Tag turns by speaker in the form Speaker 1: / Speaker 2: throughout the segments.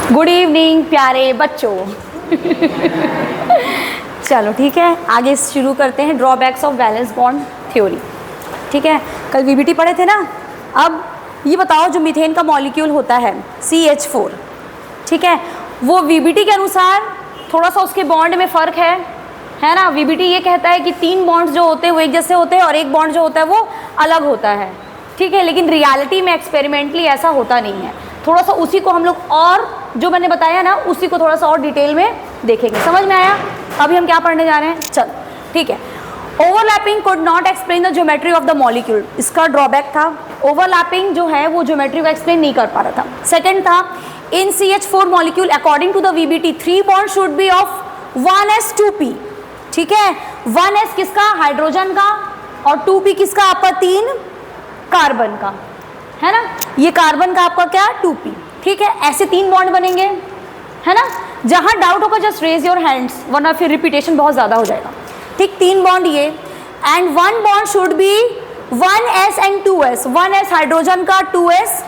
Speaker 1: Good evening प्यारे बच्चों। चलो ठीक है, आगे शुरू करते हैं drawbacks of valence bond theory. ठीक है, कल वीबीटी पढ़े थे ना। अब ये बताओ, जो मीथेन का मॉलिक्यूल होता है CH4, ठीक है, वो वीबीटी के अनुसार थोड़ा सा उसके बॉन्ड में फ़र्क है ना। वीबीटी ये कहता है कि 3 बॉन्ड्स जो होते हैं वो एक जैसे होते हैं और एक बॉन्ड जो होता है वो अलग होता है। ठीक है, लेकिन रियलिटी में एक्सपेरिमेंटली ऐसा होता नहीं है। थोड़ा सा उसी को हम लोग, और जो मैंने बताया ना, उसी को थोड़ा सा और डिटेल में देखेंगे। समझ में आया? अभी हम क्या पढ़ने जा रहे हैं? चल ठीक है। Overlapping could not explain the geometry of the molecule, इसका ड्रॉबैक था। ओवरलैपिंग जो है वो ज्योमेट्री को एक्सप्लेन नहीं कर पा रहा था। सेकंड था, in CH4 molecule according to the VBT 3 bond should be of 1s2p। ठीक है, 1s किसका? हाइड्रोजन का, और 2p किसका? आपका 3 कार्बन का, है ना। ये कार्बन का आपका क्या? 2p। ठीक है, ऐसे 3 बॉन्ड बनेंगे, है ना। जहां डाउट होगा जस्ट रेज योर हैंड्स, वरना फिर रिपीटेशन बहुत ज़्यादा हो जाएगा। ठीक, 3 बॉन्ड ये, and 1 bond should B 1s and 2s। 1s hydrogen का, 2s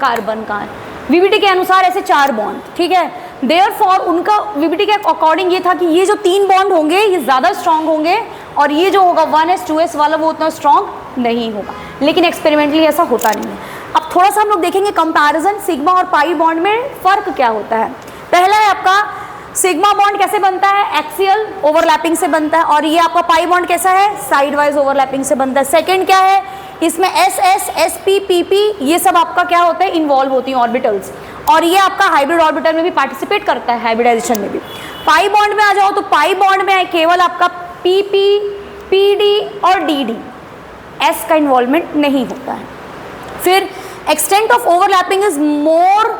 Speaker 1: कार्बन का। VBT के अनुसार ऐसे 4 बॉन्ड। ठीक है, देयरफॉर उनका VBT के अकॉर्डिंग ये था कि ये जो 3 बॉन्ड होंगे ये ज़्यादा स्ट्रांग होंगे, और ये जो होगा 1s 2s वाला वो उतना स्ट्रांग नहीं होगा। लेकिन एक्सपेरिमेंटली ऐसा होता नहीं है। अब थोड़ा सा हम लोग देखेंगे कंपैरिजन सिग्मा और पाई बॉन्ड में फ़र्क क्या होता है। पहला है आपका सिग्मा बॉन्ड कैसे बनता है? एक्सियल ओवरलैपिंग से बनता है, और ये आपका पाई बॉन्ड कैसा है? साइड वाइज ओवरलैपिंग से बनता है। सेकंड क्या है? इसमें SS, SP, PP ये सब आपका क्या होता है? इन्वॉल्व होती हैं ऑर्बिटल्स, और ये आपका हाइब्रिड ऑर्बिटल में भी पार्टिसिपेट करता है, हाइब्रिडाइजेशन में भी। पाई बॉन्ड में आ जाओ तो पाई बॉन्ड में केवल आपका PP, PD और DD, S का इन्वॉल्वमेंट नहीं होता है। फिर extent of overlapping is more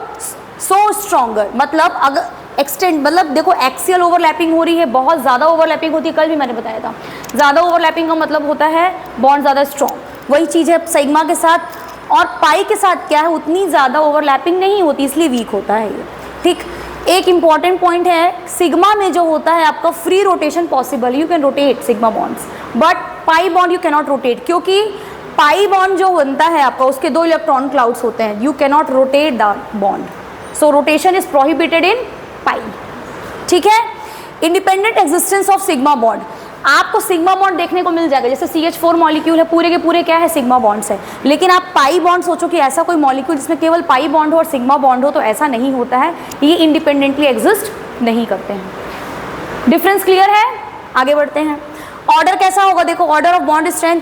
Speaker 1: so stronger, मतलब अगर एक्सटेंट मतलब देखो एक्सियल ओवरलैपिंग हो रही है, बहुत ज़्यादा ओवरलैपिंग होती है, कल भी मैंने बताया था। ज़्यादा ओवरलैपिंग का मतलब होता है बॉन्ड ज़्यादा स्ट्रॉन्ग। वही चीज़ है सिग्मा के साथ, और पाई के साथ क्या है? उतनी ज़्यादा ओवरलैपिंग नहीं होती, इसलिए वीक होता है ये। ठीक, एक इंपॉर्टेंट पॉइंट है, सिग्मा में जो होता है आपका free rotation possible, you can rotate sigma bonds, but pi bond you cannot rotate, क्योंकि पाई बॉन्ड जो बनता है आपका उसके 2 इलेक्ट्रॉन क्लाउड्स होते हैं। You cannot rotate the bond, so rotation is prohibited in pi. ठीक है, independent existence of sigma bond, आपको सिग्मा बॉन्ड देखने को मिल जाएगा। जैसे CH4 मॉलिक्यूल है, पूरे के पूरे क्या है? सिग्मा बॉन्ड्स है। लेकिन आप पाई बॉन्ड सोचो कि ऐसा कोई मॉलिक्यूल जिसमें केवल पाई बॉन्ड हो और सिग्मा बॉन्ड हो, तो ऐसा नहीं होता है। ये इंडिपेंडेंटली एग्जिस्ट नहीं करते हैं। डिफरेंस क्लियर है? आगे बढ़ते हैं। ऑर्डर कैसा होगा? देखो, order of bond strength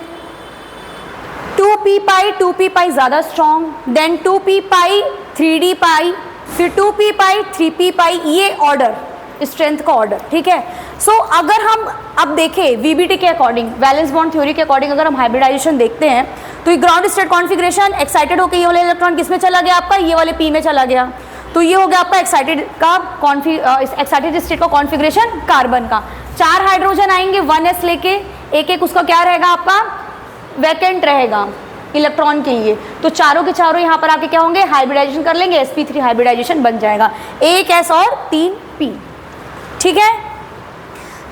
Speaker 1: 2p pi, 2p पाई ज़्यादा स्ट्रॉन्ग, देन 2p पाई, 3d पाई, फिर 2p पाई, 3p पाई, ये ऑर्डर स्ट्रेंथ का ऑर्डर। ठीक है, सो अगर हम अब देखें VBT के अकॉर्डिंग, वैलेंस बॉन्ड थ्योरी के अकॉर्डिंग अगर हम हाइब्रिडाइजेशन देखते हैं, तो ये ग्राउंड स्टेट कॉन्फिगरेशन एक्साइटेड होकर ये वाले इलेक्ट्रॉन किस में चला गया? आपका ये वाले P में चला गया, तो ये हो गया आपका एक्साइटेड एक्साइटेड स्टेट का कॉन्फिगरेशन कार्बन का। 4 हाइड्रोजन आएंगे 1s लेके, एक एक उसका क्या रहेगा? आपका वैकेंट रहेगा इलेक्ट्रॉन के लिए, तो चारों के चारों यहाँ पर आके क्या होंगे? हाइब्रिडाइजेशन कर लेंगे, sp3 हाइब्रिडाइजेशन बन जाएगा, 1 s और 3 p। ठीक है,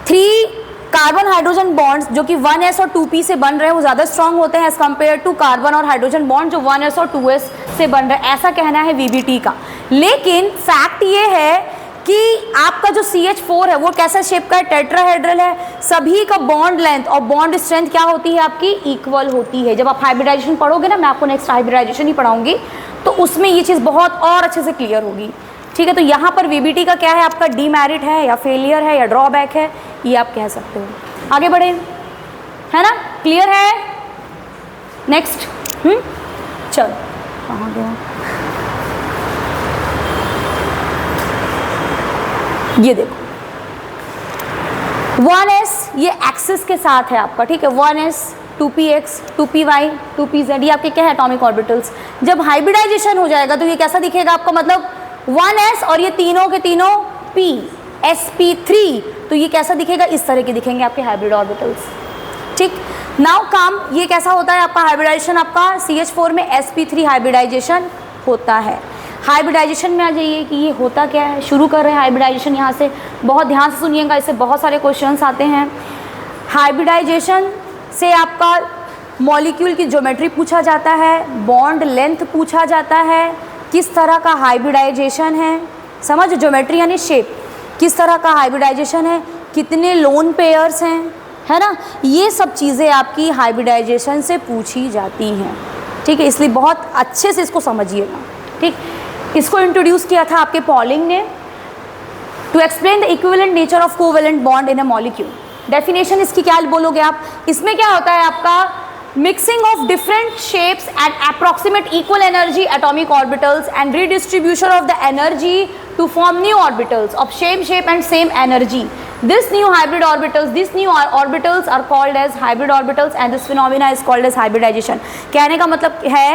Speaker 1: 3 कार्बन हाइड्रोजन बॉन्ड्स जो कि 1s और 2p से बन रहे हैं वो ज़्यादा स्ट्रांग होते हैं एज कम्पेयर टू कार्बन और हाइड्रोजन बॉन्ड जो 1s और 2s से बन रहे हैं, ऐसा कहना है VBT का। लेकिन फैक्ट ये है कि आपका जो CH4 है वो कैसा शेप का है? टेट्राहेड्रल है। सभी का बॉन्ड लेंथ और बॉन्ड स्ट्रेंथ क्या होती है? आपकी इक्वल होती है। जब आप हाइब्रिडाइजेशन पढ़ोगे ना, मैं आपको नेक्स्ट हाइब्रिडाइजेशन ही पढ़ाऊंगी, तो उसमें ये चीज़ बहुत और अच्छे से क्लियर होगी। ठीक है, तो यहाँ पर VBT का क्या है? आपका डीमेरिट है या फेलियर है या ड्रॉबैक है, ये आप कह सकते हो। आगे बढ़े, है ना? क्लियर है? नेक्स्ट चल, कहाँ गया? ये देखो 1s ये एक्सिस के साथ है आपका। ठीक है, 1s 2px 2py 2pz ये आपके क्या है? Atomic orbitals. जब हाइब्रिडाइजेशन हो जाएगा तो ये कैसा दिखेगा आपका? मतलब 1s और ये तीनों के तीनों p sp3, तो ये कैसा दिखेगा? इस तरह के दिखेंगे आपके हाइब्रिड ऑर्बिटल्स। ठीक, नाउ कम, ये कैसा होता है आपका हाइब्रिडाइजेशन? आपका CH4 में sp3 हाइब्रिडाइजेशन होता है। हाइब्रिडाइजेशन में आ जाइए कि ये होता क्या है। शुरू कर रहे हैं हाइब्रिडाइजेशन यहाँ से, बहुत ध्यान से सुनिएगा, इससे बहुत सारे क्वेश्चंस आते हैं। हाइब्रिडाइजेशन से आपका मॉलिक्यूल की ज्योमेट्री पूछा जाता है, बॉन्ड लेंथ पूछा जाता है, किस तरह का हाइब्रिडाइजेशन है, समझ, ज्योमेट्री यानी शेप, किस तरह का हाइब्रिडाइजेशन है, कितने लोन पेयर्स हैं, है ना, ये सब चीज़ें आपकी हाइब्रिडाइजेशन से पूछी जाती हैं। ठीक है, इसलिए बहुत अच्छे से इसको समझिएगा। ठीक, इसको इंट्रोड्यूस किया था आपके पॉलिंग ने, to explain the equivalent nature of covalent bond in a molecule. Definition इसकी क्या बोलोगे आप, इसमें क्या होता है आपका, mixing of different shapes at approximate equal energy atomic orbitals and redistribution of the energy to form new orbitals of same shape and same energy. These new orbitals are called as hybrid orbitals and this phenomena is called as hybridization. कहने का मतलब है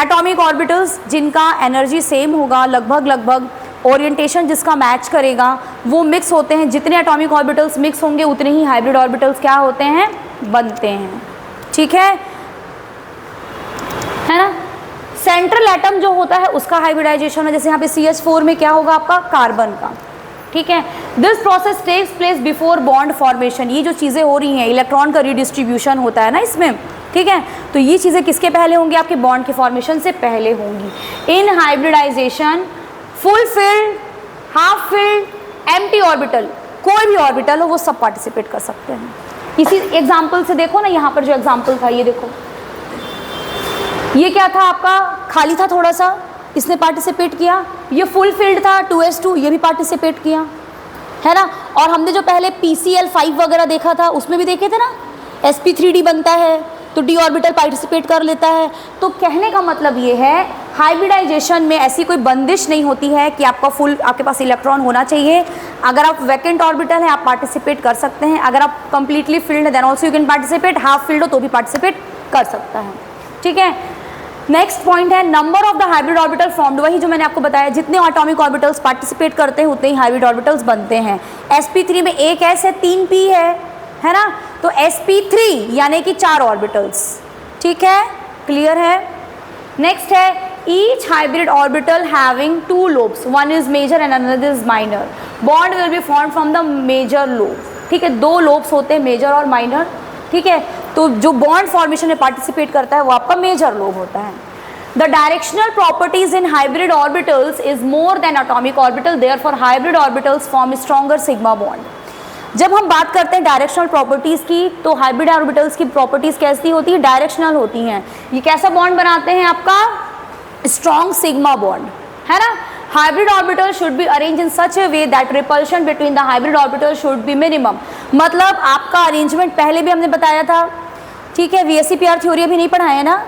Speaker 1: atomic orbitals जिनका energy same होगा, लगभग orientation जिसका match करेगा, वो मिक्स होते हैं। जितने atomic orbitals मिक्स होंगे उतने ही hybrid orbitals क्या होते हैं, बनते हैं। ठीक है ना। सेंट्रल एटम जो होता है उसका हाइब्रिडाइजेशन है, जैसे यहाँ पे CH4 में क्या होगा आपका, कार्बन का। ठीक है, this process takes place before bond formation. ये जो चीज़ें हो रही हैं, इलेक्ट्रॉन का रिडिस्ट्रीब्यूशन होता है ना इसमें, ठीक है, तो ये चीज़ें किसके पहले होंगी, आपके बॉन्ड के फॉर्मेशन से पहले होंगी। In hybridisation full filled, half filled, empty orbital, कोई भी ऑर्बिटल हो वो सब पार्टिसिपेट कर सकते हैं। इसी एग्जाम्पल से देखो ना, यहाँ पर जो एग्जाम्पल था ये देखो, ये क्या था आपका, खाली था थोड़ा सा, इसने पार्टिसिपेट किया। ये फुल फील्ड था 2s2, ये भी पार्टिसिपेट किया, है ना। और हमने जो पहले PCl5 वगैरह देखा था उसमें भी देखे थे ना, sp3d बनता है तो d ऑर्बिटल पार्टिसिपेट कर लेता है। तो कहने का मतलब ये है, हाइब्रिडाइजेशन में ऐसी कोई बंदिश नहीं होती है कि आपका फुल, आपके पास इलेक्ट्रॉन होना चाहिए। अगर आप वैकेंट ऑर्बिटल है आप पार्टिसिपेट कर सकते हैं, अगर आप कंप्लीटली फिल्ड है then also you can participate, half filled हो तो भी पार्टिसिपेट कर सकता है। ठीक है, नेक्स्ट पॉइंट है number of the hybrid orbital formed. वही जो मैंने आपको बताया, जितने एटॉमिक ऑर्बिटल्स पार्टिसिपेट करते हैं उतने ही हाइब्रिड ऑर्बिटल्स बनते हैं। sp3 में एक s है, 3 p है ना, तो sp3 यानी कि 4 ऑर्बिटल्स। ठीक है, क्लियर है। नेक्स्ट है each hybrid orbital having 2 lobes, one is major and another is minor. Bond will be formed from the major lobe. ठीक है, 2 lobes होते हैं, मेजर और माइनर। ठीक है, तो जो बॉन्ड फॉर्मेशन में पार्टिसिपेट करता है वो आपका मेजर लोब होता है। The directional properties in hybrid orbitals is more than atomic orbital, therefore hybrid orbitals form stronger sigma bond. जब हम बात करते हैं डायरेक्शनल प्रॉपर्टीज की, तो हाइब्रिड ऑर्बिटल्स की प्रॉपर्टीज कैसी होती है, डायरेक्शनल होती हैं। ये कैसा बॉन्ड बनाते हैं आपका, स्ट्रॉन्ग सिग्मा बॉन्ड, है ना। Hybrid orbital should be arrange in such A way that repulsion between the hybrid orbital should be minimum. मतलब आपका अरेंजमेंट पहले भी हमने बताया था, ठीक है, VSEPR थ्योरी अभी नहीं पढ़ाए है ना,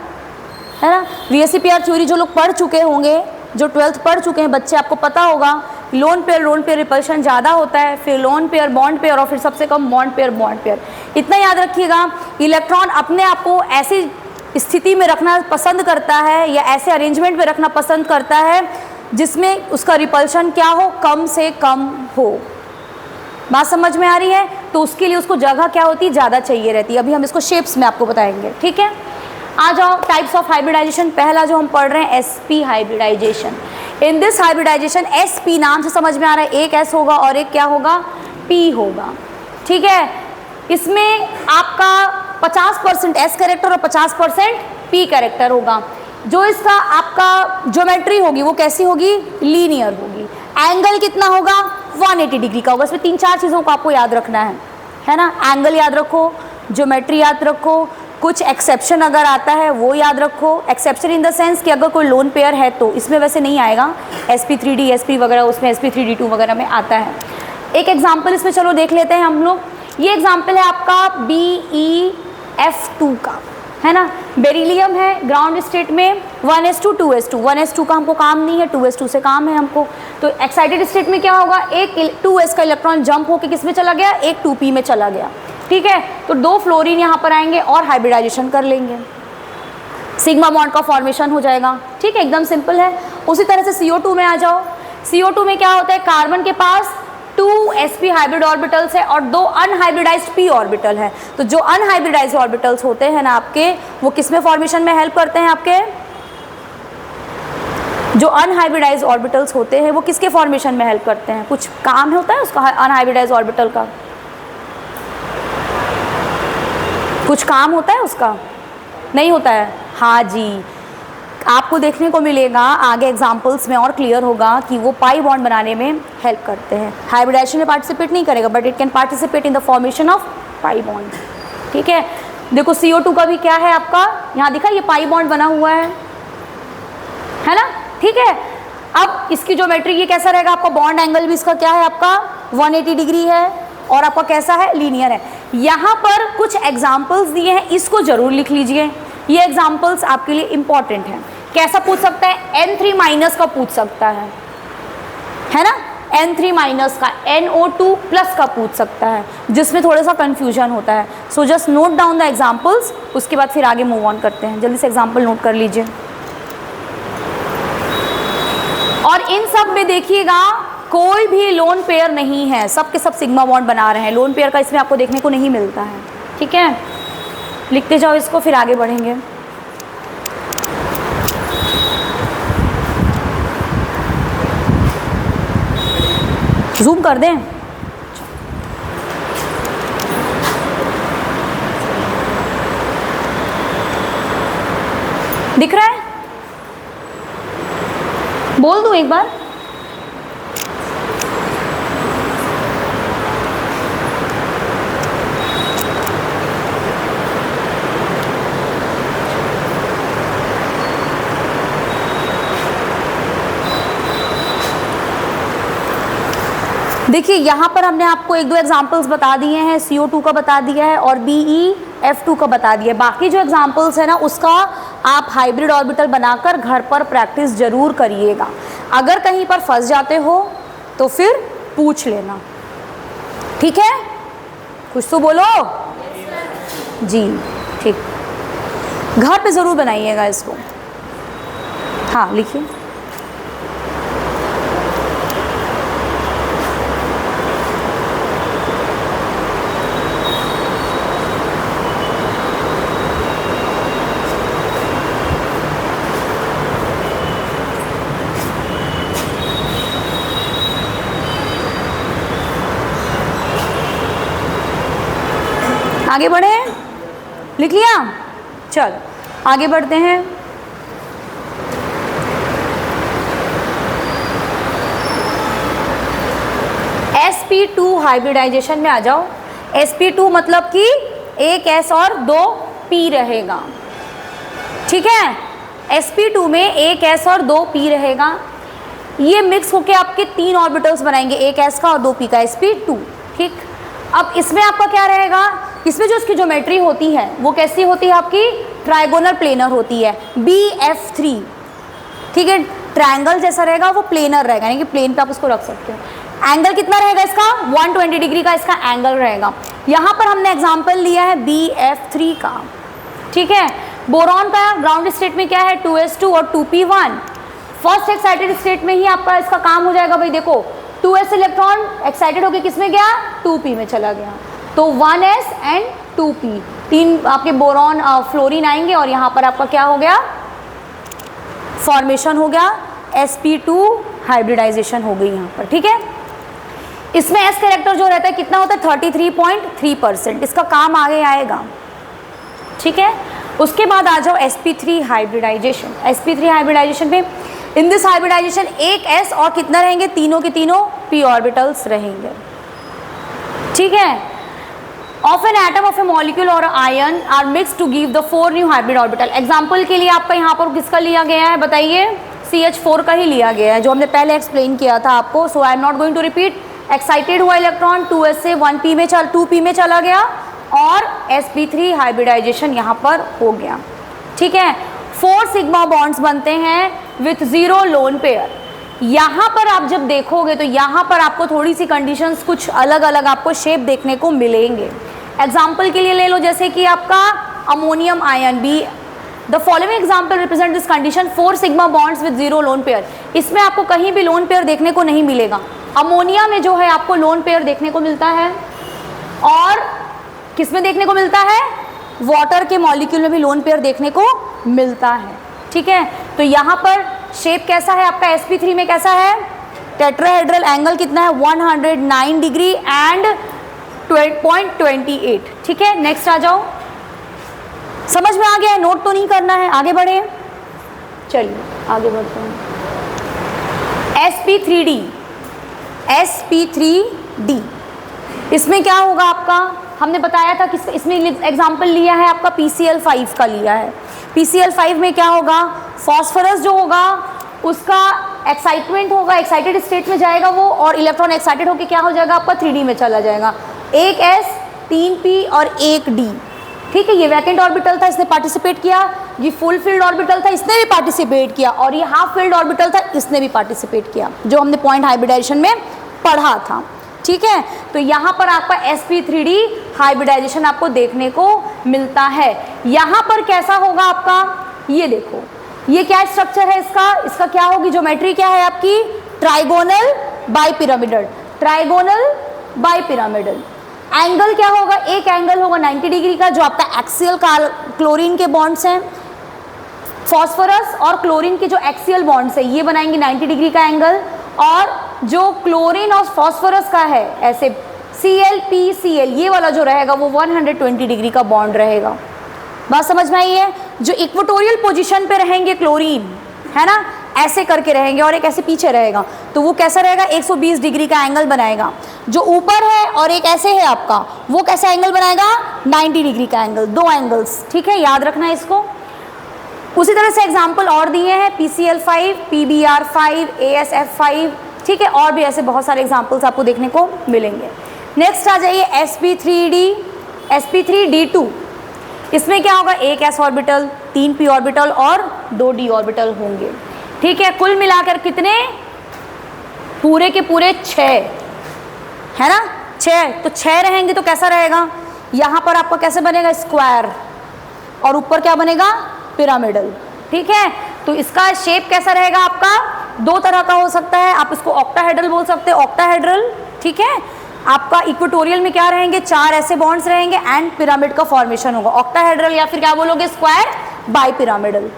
Speaker 1: है ना। VSEPR थ्योरी जो लोग पढ़ चुके होंगे, जो 12th पढ़ चुके हैं बच्चे, आपको पता होगा लोन पेयर रिपल्शन ज़्यादा होता है, फिर लोन पेयर बॉन्ड पेयर और फिर सबसे कम बॉन्ड पेयर। इतना याद रखिएगा, इलेक्ट्रॉन अपने आप को ऐसी स्थिति में रखना पसंद करता है या ऐसे अरेंजमेंट में रखना पसंद करता है जिसमें उसका रिपल्शन क्या हो, कम से कम हो। बात समझ में आ रही है, तो उसके लिए उसको जगह क्या होती है, ज़्यादा चाहिए रहती है। अभी हम इसको शेप्स में आपको बताएंगे। ठीक है, आ जाओ टाइप्स ऑफ हाइब्रिडाइजेशन। पहला जो हम पढ़ रहे हैं sp hybridization. In this hybridization sp नाम से समझ में आ रहा है, एक s होगा और एक क्या होगा, p होगा। ठीक है, इसमें आपका 50% s कैरेक्टर और 50% p कैरेक्टर होगा। जो इसका आपका ज्योमेट्री होगी वो कैसी होगी, लीनियर होगी। एंगल कितना होगा, 180 डिग्री का होगा। इसमें 3-4 चीज़ों को आपको याद रखना है ना। एंगल याद रखो, ज्योमेट्री याद रखो, कुछ एक्सेप्शन अगर आता है वो याद रखो। एक्सेप्शन इन द सेंस कि अगर कोई लोन पेयर है तो इसमें वैसे नहीं आएगा, sp3d sp वगैरह उसमें sp3d2 वगैरह में आता है। एक एग्जाम्पल इसमें चलो देख लेते हैं हम लोग। ये एग्जाम्पल है आपका BeF2 का, है ना। बेरिलियम है ग्राउंड स्टेट में, 1s2 2s2। 1s2 का हमको काम नहीं है, 2s2 से काम है हमको। तो एक्साइटेड स्टेट में क्या होगा, एक 2s का इलेक्ट्रॉन जंप होकर किस में चला गया, एक 2p में चला गया। ठीक है, तो 2 फ्लोरीन यहाँ पर आएंगे और हाइब्रिडाइजेशन कर लेंगे, सिग्मा बॉन्ड का फॉर्मेशन हो जाएगा। ठीक है, एकदम सिंपल है। उसी तरह से CO2 में आ जाओ। CO2 में क्या होता है, कार्बन के पास 2 sp हाइब्रिड ऑर्बिटल्स है और 2 अनहाइब्रिडाइज्ड p ऑर्बिटल है। तो जो अनहाइब्रिडाइज्ड ऑर्बिटल्स होते हैं ना आपके, वो किस में फॉर्मेशन में हेल्प करते हैं, आपके जो अनहाइब्रिडाइज्ड ऑर्बिटल्स होते हैं वो किसके फॉर्मेशन में हेल्प करते हैं, कुछ काम होता है उसका, अनहाइब्रिडाइज्ड ऑर्बिटल का कुछ काम होता है उसका, नहीं होता है। हाँ जी, आपको देखने को मिलेगा आगे एग्जांपल्स में और क्लियर होगा कि वो पाई बॉन्ड बनाने में हेल्प करते हैं। हाइब्रिडाइजेशन में पार्टिसिपेट नहीं करेगा but it can participate in the formation of pi bond. ठीक है, देखो CO2 का भी क्या है आपका, यहाँ दिखा ये पाई बॉन्ड बना हुआ है ना। ठीक है, अब इसकी ज्योमेट्री ये कैसा रहेगा आपका, बॉन्ड एंगल भी इसका क्या है आपका 180 डिग्री है और आपका कैसा है, लीनियर है। यहाँ पर कुछ एग्जाम्पल्स दिए हैं, इसको जरूर लिख लीजिए, ये एग्जाम्पल्स आपके लिए इंपॉर्टेंट हैं। कैसा पूछ सकता है, N3 माइनस का पूछ सकता है ना, N3 माइनस का, NO2 प्लस का पूछ सकता है, जिसमें थोड़ा सा कंफ्यूजन होता है। So just note down the examples, उसके बाद फिर आगे मूव ऑन करते हैं। जल्दी से एग्जाम्पल नोट कर लीजिए। और इन सब में देखिएगा कोई भी लोन पेयर नहीं है, सब के सब सिग्मा बॉन्ड बना रहे हैं। लोन पेयर का इसमें आपको देखने को नहीं मिलता है। ठीक है, लिखते जाओ इसको, फिर आगे बढ़ेंगे। जूम कर दें, दिख रहा है, बोल दूं एक बार। देखिए यहाँ पर हमने आपको एक दो एग्जाम्पल्स बता दिए हैं, CO2 का बता दिया है और BeF2 का बता दिया है। बाकी जो एग्जाम्पल्स है ना, उसका आप हाइब्रिड ऑर्बिटल बनाकर घर पर प्रैक्टिस जरूर करिएगा। अगर कहीं पर फंस जाते हो तो फिर पूछ लेना। ठीक है, कुछ तो बोलो जी। ठीक, घर पे ज़रूर बनाइएगा इसको। हाँ लिखिए। आगे बढ़े, लिख लिया, चल आगे बढ़ते हैं। sp2 हाइब्रिडाइजेशन में आ जाओ। sp2 मतलब कि एक S और 2 P रहेगा। ठीक है, sp2 में एक S और 2 P रहेगा। ये मिक्स होके आपके 3 ऑर्बिटल्स बनाएंगे, एक S का और 2 P का, sp2। ठीक, अब इसमें आपका क्या रहेगा, इसमें जो इसकी ज्योमेट्री होती है वो कैसी होती है आपकी, ट्राइगोनल प्लेनर होती है, BF3। ठीक है, ट्रायंगल जैसा रहेगा, वो प्लेनर रहेगा, यानी कि प्लेन पे आप उसको रख सकते हो। एंगल कितना रहेगा इसका, 120 डिग्री का इसका एंगल रहेगा। यहाँ पर हमने एग्जाम्पल लिया है BF3 का। ठीक है, बोरॉन का ग्राउंड स्टेट में क्या है, 2s2 और 2p1। फर्स्ट एक्साइटेड स्टेट में ही आपका इसका काम हो जाएगा। भाई देखो 2s इलेक्ट्रॉन एक्साइटेड होकर किस में गया, 2p में चला गया, तो 1s एंड 2p, 3 आपके बोरॉन फ्लोरीन आएंगे और यहाँ पर आपका क्या हो गया, फॉर्मेशन हो गया, sp2 हाइब्रिडाइजेशन हो गई यहाँ पर। ठीक है, इसमें s कैरेक्टर जो रहता है कितना होता है, 33.3%। इसका काम आगे आएगा। ठीक है, उसके बाद आ जाओ sp3 हाइब्रिडाइजेशन। sp3 हाइब्रिडाइजेशन में इन दिस हाइब्रिडाइजेशन एक s और कितना रहेंगे, तीनों के तीनों p ऑर्बिटल्स रहेंगे। ठीक है, of an atom of a molecule और ion are mix to give the 4 new hybrid orbital. Example के लिए आपका यहाँ पर किसका लिया गया है बताइए, CH4 का ही लिया गया है, जो हमने पहले एक्सप्लेन किया था आपको। So I am not going to repeat. Excited हुआ इलेक्ट्रॉन 2s से 1p में 2p में चला गया और sp3 हाइब्रिडाइजेशन यहाँ पर हो गया। ठीक है, 4 सिग्मा बॉन्ड्स बनते हैं विथ 0 लोन पेयर। यहाँ पर आप जब देखोगे तो यहाँ पर आपको थोड़ी सी कंडीशंस कुछ अलग अलग आपको शेप देखने को मिलेंगे। एग्जाम्पल के लिए ले लो, जैसे कि आपका ammonium ion B, the following example represent this condition, 4 sigma bonds with 0 lone pair. इसमें आपको कहीं भी लोन पेयर देखने को नहीं मिलेगा। अमोनिया में जो है आपको लोन पेयर देखने को मिलता है और किस में देखने को मिलता है, वाटर के मॉलिक्यूल में भी लोन पेयर देखने को मिलता है। ठीक है, तो यहाँ पर शेप कैसा है आपका, sp3 में कैसा है, टेट्राहेड्रल, एंगल कितना है 109 डिग्री एंड 12.28। ठीक है, नेक्स्ट आ जाओ। समझ में आ गया है, नोट तो नहीं करना है, आगे बढ़े। चलिए आगे बढ़ते हैं। sp3d, sp3d इसमें क्या होगा आपका, हमने बताया था कि इसमें एग्जाम्पल लिया है आपका PCl5 का लिया है। PCl5 में क्या होगा, फॉस्फोरस जो होगा उसका एक्साइटमेंट होगा, एक्साइटेड स्टेट में जाएगा वो, और इलेक्ट्रॉन एक्साइटेड होकर क्या हो जाएगा आपका 3D में चला जाएगा। एक S 3p और एक D, ठीक है। ये वैकेंट ऑर्बिटल था, इसने पार्टिसिपेट किया। ये फुल फील्ड ऑर्बिटल था, इसने भी पार्टिसिपेट किया। और ये हाफ फील्ड ऑर्बिटल था, इसने भी पार्टिसिपेट किया, जो हमने पॉइंट हाइब्रिडाइजेशन में पढ़ा था, ठीक है। तो यहाँ पर आपका sp3d हाइब्रिडाइजेशन आपको देखने को मिलता है। यहाँ पर कैसा होगा आपका, ये देखो, ये क्या स्ट्रक्चर है इसका क्या होगी, ज्योमेट्री क्या है आपकी, trigonal bipyramidal, trigonal bipyramidal. Angle क्या होगा, एक एंगल होगा 90 डिग्री का, जो आपका एक्सियल क्लोरीन के बॉन्ड्स हैं, फॉस्फोरस और क्लोरीन के जो एक्सियल बॉन्ड्स है ये बनाएंगे 90 डिग्री का एंगल। और जो क्लोरीन और फॉस्फोरस का है ऐसे ClPCl ये वाला जो रहेगा वो 120 डिग्री का बॉन्ड रहेगा। बात समझ में आई है। जो इक्वेटोरियल पोजीशन पे रहेंगे क्लोरीन, है ना, ऐसे करके रहेंगे, और एक ऐसे पीछे रहेगा, तो वो कैसा रहेगा, 120 डिग्री का एंगल बनाएगा। जो ऊपर है और एक ऐसे है आपका, वो कैसा एंगल बनाएगा, 90 डिग्री का एंगल, दो एंगल्स, ठीक है, याद रखना है इसको। उसी तरह से एग्जाम्पल और दिए हैं, PCl5, PBr5, ASF5, ठीक है, और भी ऐसे बहुत सारे एग्जाम्पल्स आपको देखने को मिलेंगे। नेक्स्ट आ जाइए sp3d, sp3d2। इसमें क्या होगा, एक s ऑर्बिटल, 3 p ऑर्बिटल और 2 d ऑर्बिटल होंगे, ठीक है। कुल मिलाकर कितने, पूरे के पूरे 6, है ना, 6। तो 6 रहेंगे तो कैसा रहेगा, यहाँ पर आपका कैसे बनेगा, स्क्वायर, और ऊपर क्या बनेगा, पिरामिडल, ठीक है। तो इसका शेप कैसा रहेगा आपका, दो तरह का हो सकता है, आप इसको ऑक्टाहेड्रल बोल सकते हैं, ऑक्टाहेड्रल, ठीक है। आपका इक्वेटोरियल में क्या रहेंगे, 4 ऐसे बॉन्ड्स रहेंगे एंड पिरामिड का फॉर्मेशन होगा, ऑक्टाहेड्रल, या फिर क्या बोलोगे, स्क्वायर बाइपिरामिडल।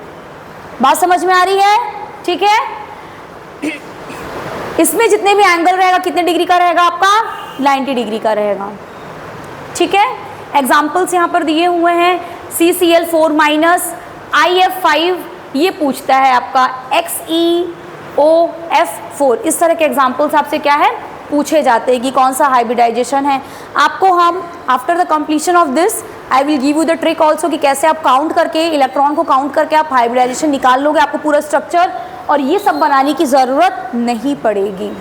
Speaker 1: बात समझ में आ रही है, ठीक है। इसमें जितने भी एंगल रहेगा कितने डिग्री का रहेगा आपका, 90 डिग्री का रहेगा, ठीक है। एग्जाम्पल्स यहाँ पर दिए हुए हैं, CCl4- IF5, ये पूछता है आपका XeOF4, इस तरह के एग्जाम्पल्स आपसे क्या है पूछे जाते हैं कि कौन सा हाइब्रिडाइजेशन है। आपको हम after the completion of this I will give you the trick also कि कैसे आप काउंट करके, इलेक्ट्रॉन को काउंट करके आप हाइब्रिडाइजेशन निकाल लोगे, आपको पूरा स्ट्रक्चर और ये सब बनाने की ज़रूरत नहीं पड़ेगी,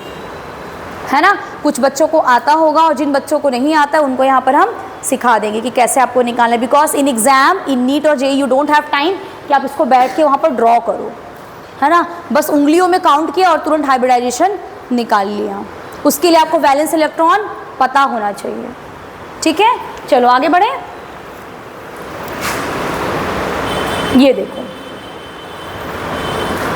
Speaker 1: है ना। कुछ बच्चों को आता होगा और जिन बच्चों को नहीं आता है उनको यहाँ पर हम सिखा देंगे कि कैसे आपको निकालना है, because in exam, in NEET और JEE you don't have time कि आप इसको बैठ के वहाँ पर ड्रॉ करो, है ना। बस उंगलियों में काउंट किया और तुरंत हाइब्रिडाइजेशन निकाल लिया। उसके लिए आपको वैलेंस इलेक्ट्रॉन पता होना चाहिए, ठीक है। चलो आगे बढ़े। ये देखो,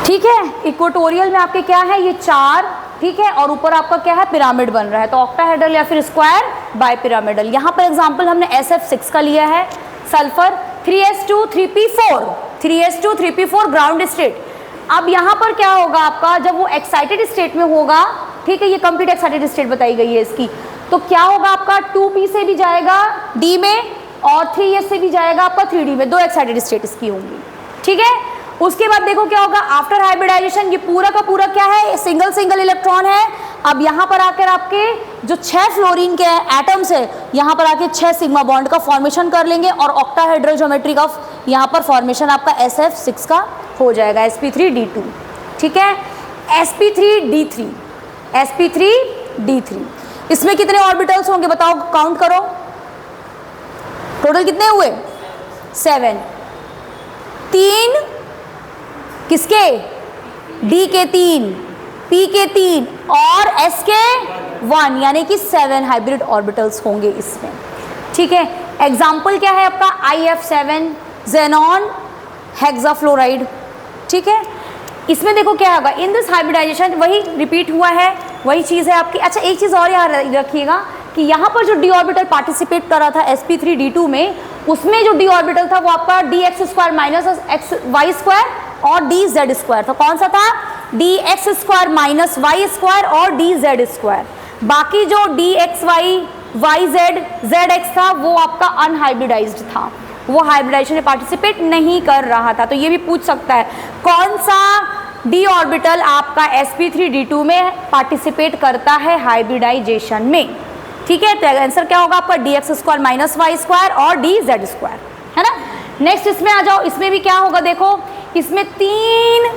Speaker 1: ठीक है, इक्वेटोरियल में आपके क्या है, ये 4, ठीक है, और ऊपर आपका क्या है, पिरामिड बन रहा है, तो ऑक्टाहेड्रल या फिर स्क्वायर बाइपिरामिडल। यहाँ पर एग्जांपल हमने SF6 का लिया है, sulphur 3s2 3p4, 3s2 3p4 ground state. अब यहाँ पर क्या होगा आपका, जब वो एक्साइटेड स्टेट में होगा, ठीक है, ये कंप्लीट एक्साइटेड स्टेट बताई गई है इसकी, तो क्या होगा आपका 2p से भी जाएगा D में और 3s से भी जाएगा आपका 3D में, 2 एक्साइटेड स्टेट इसकी होंगी, ठीक है। उसके बाद देखो क्या होगा, आफ्टर हाइब्रिडाइजेशन ये पूरा का पूरा क्या है, सिंगल सिंगल इलेक्ट्रॉन है। अब यहाँ पर आकर आपके जो 6 फ्लोरीन के एटम्स है, यहाँ पर आके 6 सिग्मा बॉन्ड का फॉर्मेशन कर लेंगे और ऑक्टाहेड्रल ज्योमेट्री का यहाँ पर फॉर्मेशन आपका SF6 का हो जाएगा, sp3d2, ठीक है। sp3d3, sp3d3 इसमें कितने ऑर्बिटल्स होंगे बताओ, काउंट करो, टोटल कितने हुए, 7। 3 किसके, D के 3, P के 3 और S के 1, यानी कि 7 हाइब्रिड ऑर्बिटल्स होंगे इसमें, ठीक है। एग्जाम्पल क्या है आपका, IF7 ज़ेनॉन हेक्साफ्लोराइड, ठीक है। इसमें देखो क्या होगा, इन दिस हाइब्रिडाइजेशन वही रिपीट हुआ है, वही चीज़ है आपकी। अच्छा, एक चीज़ और याद रखिएगा कि यहाँ पर जो D ऑर्बिटल पार्टिसिपेट कर रहा था sp3d2 में, उसमें जो D ऑर्बिटल था वो आपका dx² - xy² और dz² था। कौन सा था, dx² - y² और dz²। बाकी जो dxy, yz, zx था वो आपका अनहाइब्रिडाइज्ड था, वो हाइब्रिडाइजेशन में पार्टिसिपेट नहीं कर रहा था। तो ये भी पूछ सकता है कौन सा डी ऑर्बिटल आपका sp3d2 में पार्टिसिपेट करता है हाइब्रिडाइजेशन में, ठीक है। तो आंसर क्या होगा आपका dx² माइनस वाई स्क्वायर और dz², है ना। नेक्स्ट इसमें आ जाओ, इसमें भी क्या होगा देखो, इसमें 3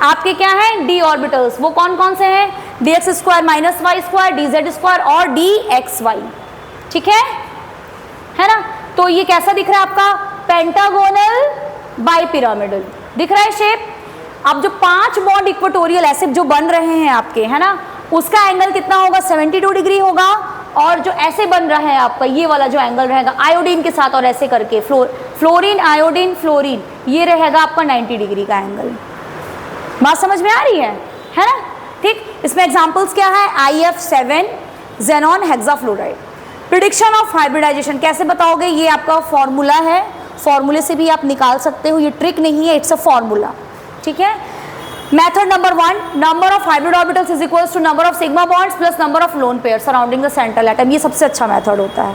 Speaker 1: आपके क्या है डी ऑर्बिटल्स, वो कौन कौन से हैं, dx² minus Y square, dz² और dxy, ठीक है ना। तो ये कैसा दिख रहा है आपका, पेंटागोनल बाइपिरामिडल दिख रहा है शेप। अब जो 5 बॉन्ड इक्वेटोरियल ऐसे जो बन रहे हैं आपके, है ना, उसका एंगल कितना होगा, 72 डिग्री होगा। और जो ऐसे बन रहा है आपका ये वाला जो एंगल रहेगा आयोडीन के साथ और ऐसे करके फ्लोरीन आयोडीन फ्लोरीन, ये रहेगा आपका 90 डिग्री का एंगल। बात समझ में आ रही है ना, ठीक। इसमें एग्जांपल्स क्या है, IF7 xenon hexafluoride. Prediction of hybridization कैसे बताओगे, ये आपका फॉर्मूला है, फॉर्मूले से भी आप निकाल सकते हो, ये ट्रिक नहीं है, इट्स अ फॉर्मूला, ठीक है। Method number 1, number of hybrid orbitals is equals to number of sigma bonds plus number of lone pair surrounding the central atom. ये सबसे अच्छा मेथड होता है।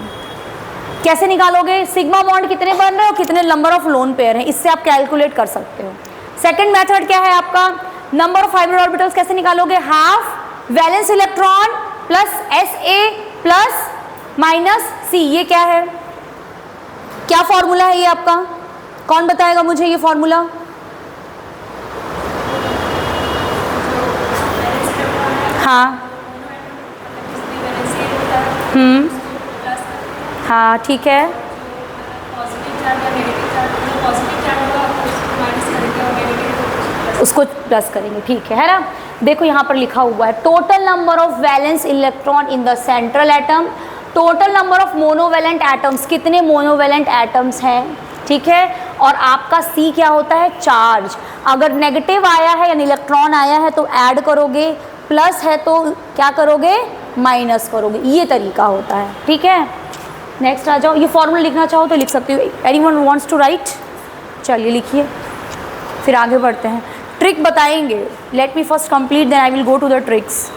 Speaker 1: कैसे निकालोगे, सिग्मा बॉन्ड कितने बन रहे हो, कितने नंबर ऑफ लोन पेयर हैं, इससे आप कैलकुलेट कर सकते हो। सेकंड मेथड क्या है आपका, नंबर ऑफ हाइब्रिड ऑर्बिटल्स कैसे निकालोगे, half valence electron plus SA plus minus C, ये क्या है, क्या फॉर्मूला है ये आपका, कौन बताएगा मुझे ये फॉर्मूला। हाँ हाँ ठीक है, उसको प्लस करेंगे, ठीक है ना। देखो यहाँ पर लिखा हुआ है total number of valence electron in the central atom, total number of monovalent atoms, कितने मोनोवेलेंट एटम्स हैं, ठीक है। और आपका C क्या होता है, चार्ज। अगर नेगेटिव आया है यानी इलेक्ट्रॉन आया है तो ऐड करोगे, प्लस है तो क्या करोगे, माइनस करोगे, ये तरीका होता है, ठीक है। नेक्स्ट आ जाओ, ये फॉर्मूला लिखना चाहो तो लिख सकते हो। एनीवन वांट्स टू राइट, चलिए लिखिए, फिर आगे बढ़ते हैं। ट्रिक बताएंगे, let me first complete then I will go to the tricks.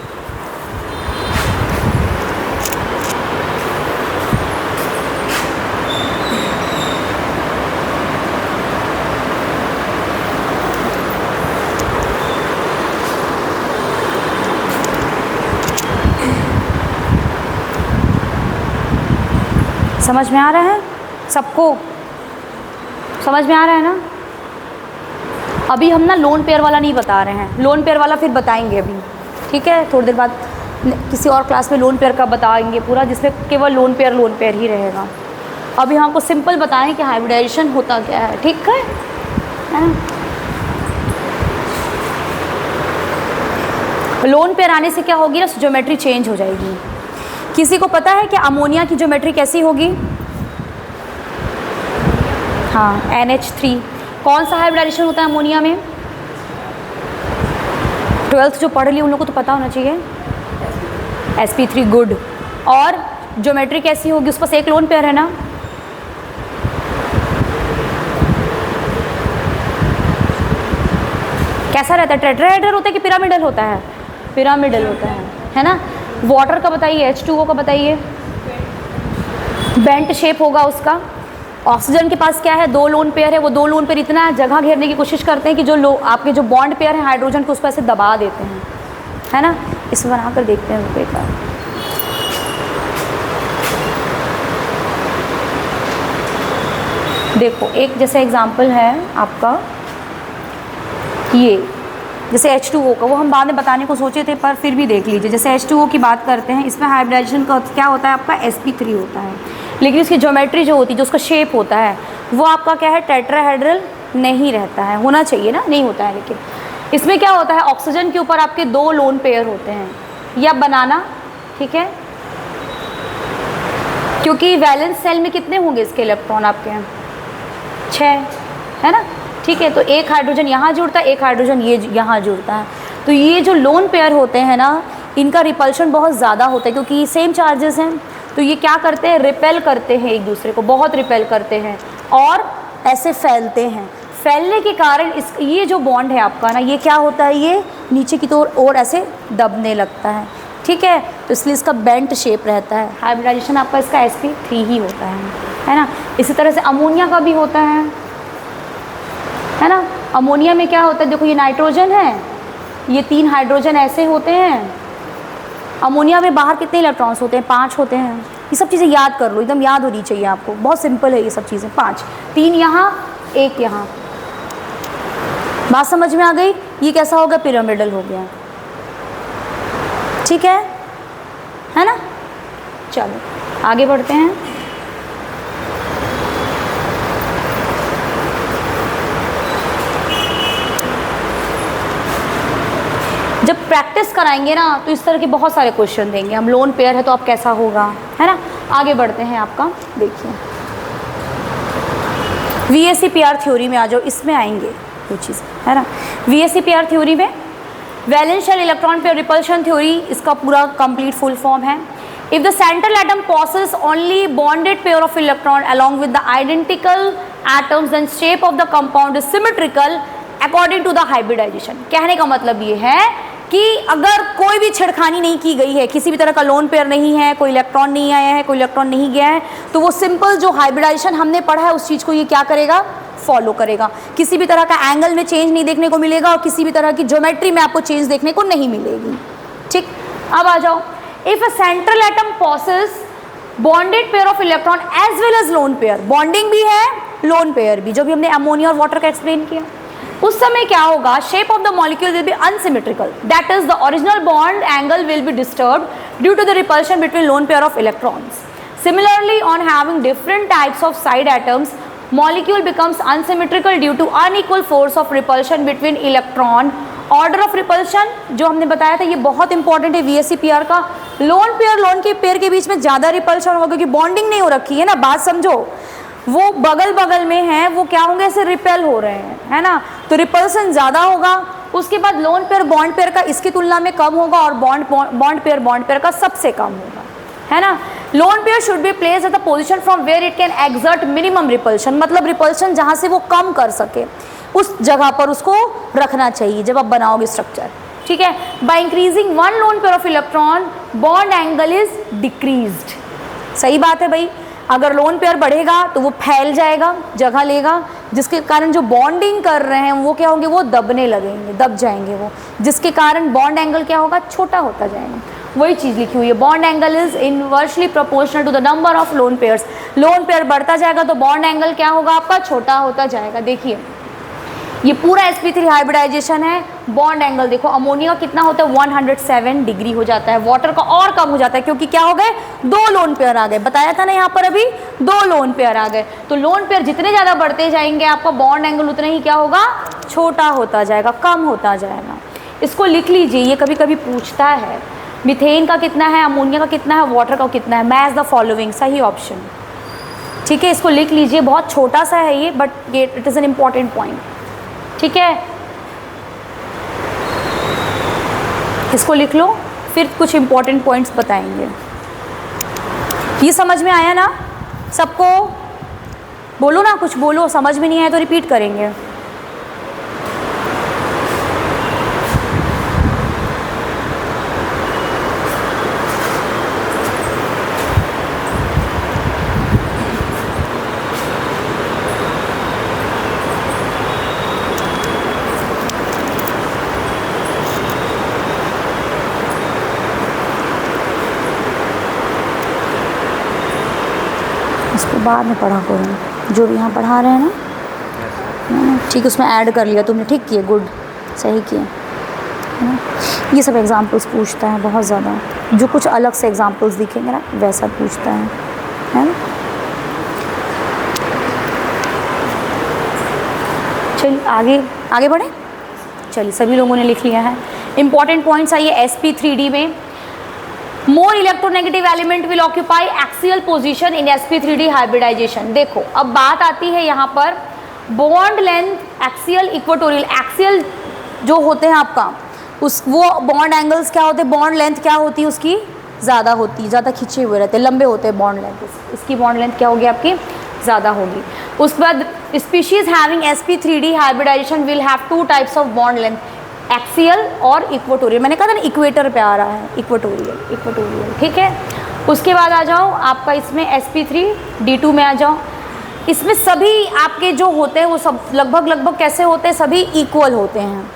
Speaker 1: समझ में आ रहा है सबको, समझ में आ रहा है ना। अभी हम ना लोन पेयर वाला नहीं बता रहे हैं, लोन पेयर वाला फिर बताएंगे अभी, ठीक है। थोड़ी देर बाद किसी और क्लास में लोन पेयर का बताएंगे पूरा, जिसमें केवल लोन पेयर ही रहेगा। अभी हमको सिंपल बताएं कि हाइब्रिडाइजेशन होता क्या है, ठीक है ना। लोन पेयर आने से क्या होगी ना, ज्योमेट्री चेंज हो जाएगी। किसी को पता है कि अमोनिया की ज्योमेट्री कैसी होगी, हाँ NH3। कौन सा हाइब्रिडाइजेशन होता है अमोनिया में, 12th जो पढ़ ली उन लोगों को तो पता होना चाहिए, sp3 गुड। और ज्योमेट्री कैसी होगी, उस पास एक लोन पेयर है ना, कैसा रहता है, टेट्राहेड्रल होता है कि पिरामिडल होता है, पिरामिडल होता है ना। वाटर का बताइए, H2O का बताइए, बेंट शेप होगा उसका। ऑक्सीजन के पास क्या है, 2 लोन पेयर है, वो 2 लोन पेयर इतना जगह घेरने की कोशिश करते हैं कि जो आपके जो बॉन्ड पेयर हैं हाइड्रोजन को उस पर ऐसे दबा देते हैं, है ना। इस बना कर देखते हैं एक बार। देखो एक जैसे एग्जांपल है आपका ये, जैसे H2O का, वो हम बाद में बताने को सोचे थे पर फिर भी देख लीजिए। जैसे H2O की बात करते हैं, इसमें हाइब्रिडाइजेशन का क्या होता है आपका, sp3 होता है, लेकिन इसकी ज्योमेट्री जो होती है, जो उसका शेप होता है, वो आपका क्या है, टेट्राहेड्रल नहीं रहता है, होना चाहिए ना, नहीं होता है। लेकिन इसमें क्या होता है, ऑक्सीजन के ऊपर आपके 2 लोन पेयर होते हैं, या बनाना, ठीक है, क्योंकि वैलेंस सेल में कितने होंगे इसके इलेक्ट्रॉन आपके हैं, 6, है ना, ठीक है। तो एक हाइड्रोजन यहाँ जुड़ता है, एक हाइड्रोजन ये यहाँ जुड़ता है। तो ये जो लोन पेयर होते हैं ना, इनका रिपल्शन बहुत ज़्यादा होता है, क्योंकि सेम चार्जेस हैं। तो ये क्या करते हैं, रिपेल करते हैं एक दूसरे को, बहुत रिपेल करते हैं और ऐसे फैलते हैं। फैलने के कारण इस ये जो बॉन्ड है आपका ना, ये क्या होता है, ये नीचे की ओर ऐसे दबने लगता है। ठीक है, तो इसलिए इसका बेंट शेप रहता है। हाइब्रिडाइजेशन आपका इसका sp3 ही होता है ना। इसी तरह से अमोनिया का भी होता है ना। अमोनिया में क्या होता है, देखो ये नाइट्रोजन है, ये 3 हाइड्रोजन ऐसे होते हैं। अमोनिया में बाहर कितने इलेक्ट्रॉन्स होते हैं, 5 होते हैं। ये सब चीज़ें याद कर लो, एकदम याद होनी चाहिए आपको, बहुत सिंपल है ये सब चीज़ें। 5, 3 यहाँ, 1 यहाँ। बात समझ में आ गई? ये कैसा हो गया, पिरामिडल हो गया, ठीक है ना। चलो आगे बढ़ते हैं। जब प्रैक्टिस कराएंगे ना तो इस तरह के बहुत सारे क्वेश्चन देंगे हम। लोन पेयर है तो अब कैसा होगा, है ना। आगे बढ़ते हैं, आपका देखिए VSEPR थ्योरी में आ जाओ, इसमें आएंगे वो चीज़, है ना। VSEPR थ्योरी में valence shell electron pair repulsion theory, इसका पूरा कंप्लीट फुल फॉर्म है। If the central atom possesses only bonded pair of electron along with the identical atoms, then shape of the compound is symmetrical according to the hybridization। कहने का मतलब ये है कि अगर कोई भी छेड़खानी नहीं की गई है, किसी भी तरह का लोन पेयर नहीं है, कोई इलेक्ट्रॉन नहीं आया है, कोई इलेक्ट्रॉन नहीं गया है, तो वो सिंपल जो हाइब्रिडाइजेशन हमने पढ़ा है उस चीज़ को ये क्या करेगा, फॉलो करेगा। किसी भी तरह का एंगल में चेंज नहीं देखने को मिलेगा और किसी भी तरह की ज्योमेट्री में आपको चेंज देखने को नहीं मिलेगी, ठीक। अब आ जाओ, if a central atom possesses bonded pair of electron as well as lone pair, bonding भी है लोन पेयर भी, जो भी हमने अमोनिया और वाटर का एक्सप्लेन किया, उस समय क्या होगा, shape of the molecule will be unsymmetrical, that is the original bond angle will be disturbed due to the repulsion between lone pair of electrons. Similarly, on having different types of side atoms, molecule becomes unsymmetrical due to unequal force of repulsion between electron। Order of repulsion जो हमने बताया था ये बहुत important है VSEPR का। Lone pair के बीच में ज़्यादा रिपल्शन होगा क्योंकि बॉन्डिंग नहीं हो रखी है ना, बात समझो। वो बगल में हैं, वो क्या होंगे, ऐसे रिपेल हो रहे हैं, है ना, तो रिपल्सन ज़्यादा होगा। उसके बाद लोन पेयर बॉन्ड पेयर का इसकी तुलना में कम होगा और बॉन्ड पेयर का सबसे कम होगा, है ना। Lone pair should be placed at the position from where it can exert minimum repulsion, मतलब रिपल्शन जहाँ से वो कम कर सके उस जगह पर उसको रखना चाहिए जब आप बनाओगे स्ट्रक्चर, ठीक है। By increasing one loan pair of electron bond angle is decreased. सही बात है भाई, अगर लोन पेयर बढ़ेगा तो वो फैल जाएगा, जगह लेगा, जिसके कारण जो बॉन्डिंग कर रहे हैं वो क्या होंगे, वो दबने लगेंगे, दब जाएंगे वो, जिसके कारण बॉन्ड एंगल क्या होगा, छोटा होता जाएगा। वही चीज़ लिखी हुई है, bond angle is inversely proportional to the number of lone pairs. Lone pair बढ़ता जाएगा तो बॉन्ड एंगल क्या होगा आपका, छोटा होता जाएगा। देखिए ये पूरा sp3 हाइब्रिडाइजेशन है। बॉन्ड एंगल देखो, अमोनिया का कितना होता है, 107 डिग्री हो जाता है, वाटर का और कम हो जाता है क्योंकि क्या हो गए, 2 लोन पेयर आ गए। बताया था ना यहाँ पर अभी 2 लोन पेयर आ गए, तो लोन पेयर जितने ज़्यादा बढ़ते जाएंगे आपका बॉन्ड एंगल उतना ही क्या होगा, छोटा होता जाएगा, कम होता जाएगा। इसको लिख लीजिए, ये कभी कभी पूछता है मीथेन का कितना है, अमोनिया का कितना है, वाटर का कितना है, मैच द फॉलोइंग, सही ऑप्शन, ठीक है। इसको लिख लीजिए, बहुत छोटा सा है ये, बट ये it is an important point, ठीक है। इसको लिख लो, फिर कुछ इंपॉर्टेंट पॉइंट्स बताएंगे। ये समझ में आया ना सबको? बोलो ना, कुछ बोलो, समझ में नहीं आया तो रिपीट करेंगे। इसको बाद में पढ़ा करूँ, जो भी यहाँ पढ़ा रहे हैं ना, ठीक, उसमें ऐड कर लिया तुमने, ठीक किए, गुड, सही किए, है ना। ये सब एग्जांपल्स पूछता है बहुत ज़्यादा, जो कुछ अलग से एग्जांपल्स दिखेंगे ना वैसा पूछता है ना। चलिए आगे बढ़े। चलिए सभी लोगों ने लिख लिया है। इंपॉर्टेंट पॉइंट्स आइए sp3d में। More electronegative element will occupy axial position in sp3d hybridization. देखो अब बात आती है यहाँ पर bond length, axial, equatorial. Axial जो होते हैं आपका वो बॉन्ड एंगल्स क्या होते हैं, बॉन्ड लेंथ क्या होती है उसकी, ज़्यादा होती है, ज़्यादा खिंचे हुए रहते हैं, लंबे होते हैं बॉन्ड लेंथ, इसकी बॉन्ड लेंथ क्या होगी आपकी, ज़्यादा होगी। उसके बाद species having sp3d hybridization will have 2 types of bond length. Axial और इक्वेटोरियल, मैंने कहा था ना इक्वेटर पे आ रहा है, इक्वेटोरियल, ठीक है। उसके बाद आ जाओ आपका इसमें sp3d2 में आ जाओ। इसमें सभी आपके जो होते हैं वो सब लगभग कैसे होते हैं, सभी इक्वल होते हैं,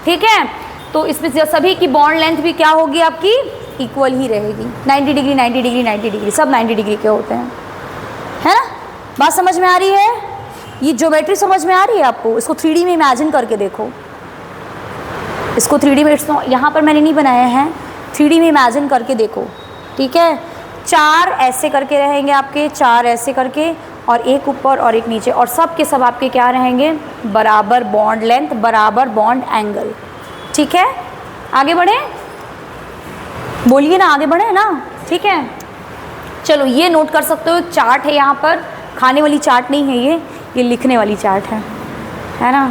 Speaker 1: ठीक है। तो इसमें सभी की बॉन्ड लेंथ भी क्या होगी आपकी, इक्वल ही रहेगी, 90 डिग्री 90 डिग्री 90 डिग्री, सब 90 डिग्री के होते हैं, है ना। बात समझ में आ रही है, ये ज्योमेट्री समझ में आ रही है आपको। इसको 3D में इमेजिन करके देखो, इसको 3D में, यहाँ पर मैंने नहीं बनाया है, 3D में इमेजिन करके देखो, ठीक है। 4 ऐसे करके रहेंगे आपके, 4 ऐसे करके, और एक ऊपर और एक नीचे, और सब के सब आपके क्या रहेंगे, बराबर बॉन्ड लेंथ, बराबर बॉन्ड एंगल, ठीक है। आगे बढ़े, बोलिए ना, आगे बढ़े ना, ठीक है। चलो ये नोट कर सकते हो, चार्ट है यहाँ पर, खाने वाली चार्ट नहीं है ये लिखने वाली चार्ट है ना।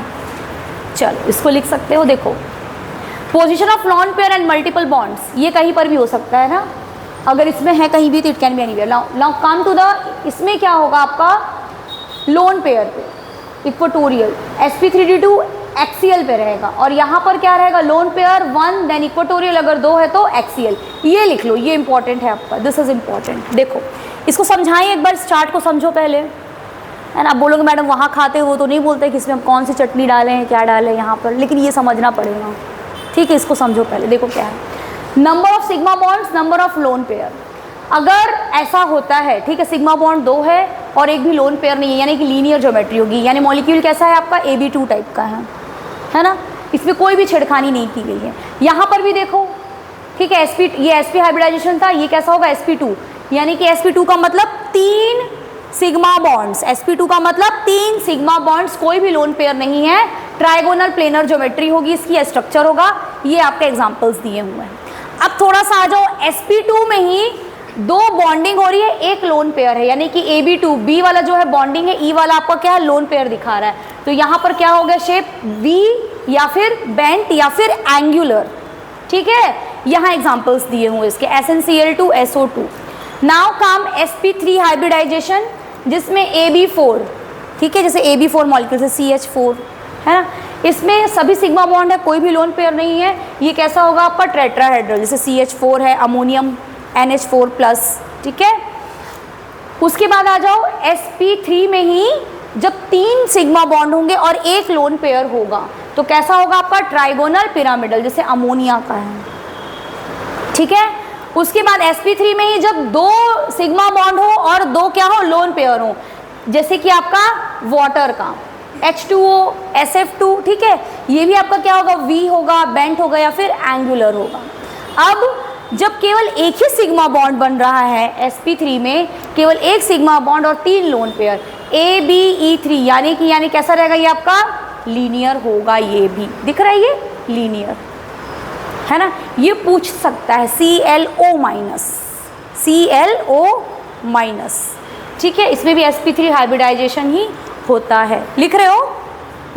Speaker 1: चलो इसको लिख सकते हो, देखो position of lone pair and multiple bonds, ये कहीं पर भी हो सकता है ना, अगर इसमें है कहीं भी तो it can be anywhere. Now come to the, इसमें क्या होगा आपका लोन पेयर पे इक्वेटोरियल, sp3d2 एक्सियल पे रहेगा, और यहाँ पर क्या रहेगा लोन पेयर 1, देन इक्वेटोरियल अगर 2 है तो एक्सियल। ये लिख लो, ये इंपॉर्टेंट है आपका, दिस इज इंपॉर्टेंट। देखो इसको समझाएं एक बार, इस चार्ट को समझो पहले, है ना। आप बोलोगे मैडम वहाँ खाते हो तो नहीं बोलते कि इसमें हम कौन सी चटनी डालें, क्या डालें यहाँ पर, लेकिन ये समझना पड़ेगा, ठीक है। इसको समझो पहले, देखो क्या है, number of sigma bonds, number of lone pair. अगर ऐसा होता है, ठीक है, सिग्मा बॉन्ड 2 है और एक भी लोन पेयर नहीं है, यानी कि लीनियर ज्योमेट्री होगी, यानी मॉलिक्यूल कैसा है आपका AB2 टाइप का है ना, इसमें कोई भी छेड़खानी नहीं की गई है। यहाँ पर भी देखो, ठीक है, ये sp हाइब्रिडाइजेशन था, ये कैसा होगा sp2, यानी कि sp2 का मतलब 3 सिग्मा बॉन्ड्स, sp2 का मतलब 3 सिग्मा बॉन्ड्स, कोई भी लोन पेयर नहीं है, ट्राइगोनल प्लेनर ज्योमेट्री होगी इसकी, स्ट्रक्चर होगा। ये आपके एग्जांपल्स दिए हुए हैं। अब थोड़ा सा आ जाओ, sp2 में ही 2 बॉन्डिंग हो रही है, एक लोन पेयर है, यानी कि AB2, B वाला जो है बॉन्डिंग है, E वाला आपका क्या है लोन पेयर दिखा रहा है, तो यहाँ पर क्या हो गया शेप V या फिर बेंट या फिर एंगुलर, ठीक है। यहाँ एग्जांपल्स दिए हुए इसके, SnCl2 SO2। Now come sp3 hybridisation, जिसमें AB4, ठीक है, जैसे AB4 मॉलिक्यूल से CH4, है ना, इसमें सभी सिग्मा बॉन्ड है, कोई भी लोन पेयर नहीं है। ये कैसा होगा आपका टेट्राहेड्रल, जैसे CH4 है, अमोनियम NH4+, ठीक है। उसके बाद आ जाओ sp3 में ही जब 3 सिग्मा बॉन्ड होंगे और एक लोन पेयर होगा तो कैसा होगा आपका ट्राइगोनल पिरामिडल, जैसे अमोनिया का है, ठीक है। उसके बाद sp3 में ही जब 2 सिग्मा बॉन्ड हो और 2 क्या हो लोन पेयर हो, जैसे कि आपका वाटर का H2O SF2, ठीक है, ये भी आपका क्या होगा V होगा, बेंट होगा या फिर एंगुलर होगा। अब जब केवल एक ही सिग्मा बॉन्ड बन रहा है sp3 में, केवल एक सिग्मा बॉन्ड और 3 लोन पेयर ABE3, यानी कैसा रहेगा ये आपका लीनियर होगा, ये भी दिख रहा है, ये लीनियर है ना। ये पूछ सकता है ClO-, ठीक है, इसमें भी sp3 हाइब्रिडाइजेशन ही होता है। लिख रहे हो,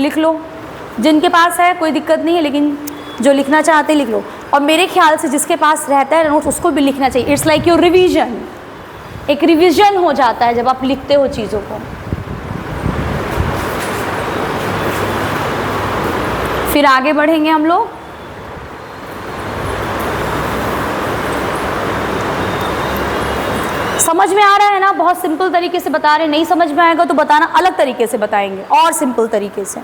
Speaker 1: लिख लो, जिनके पास है कोई दिक्कत नहीं है, लेकिन जो लिखना चाहते लिख लो। और मेरे ख्याल से जिसके पास रहता है नोट्स उसको भी लिखना चाहिए, इट्स लाइक योर रिवीजन, एक रिवीजन हो जाता है जब आप लिखते हो चीज़ों को। फिर आगे बढ़ेंगे हम लोग, समझ में आ रहा है ना, बहुत सिंपल तरीके से बता रहे हैं, नहीं समझ में आएगा तो बताना, अलग तरीके से बताएंगे और सिंपल तरीके से।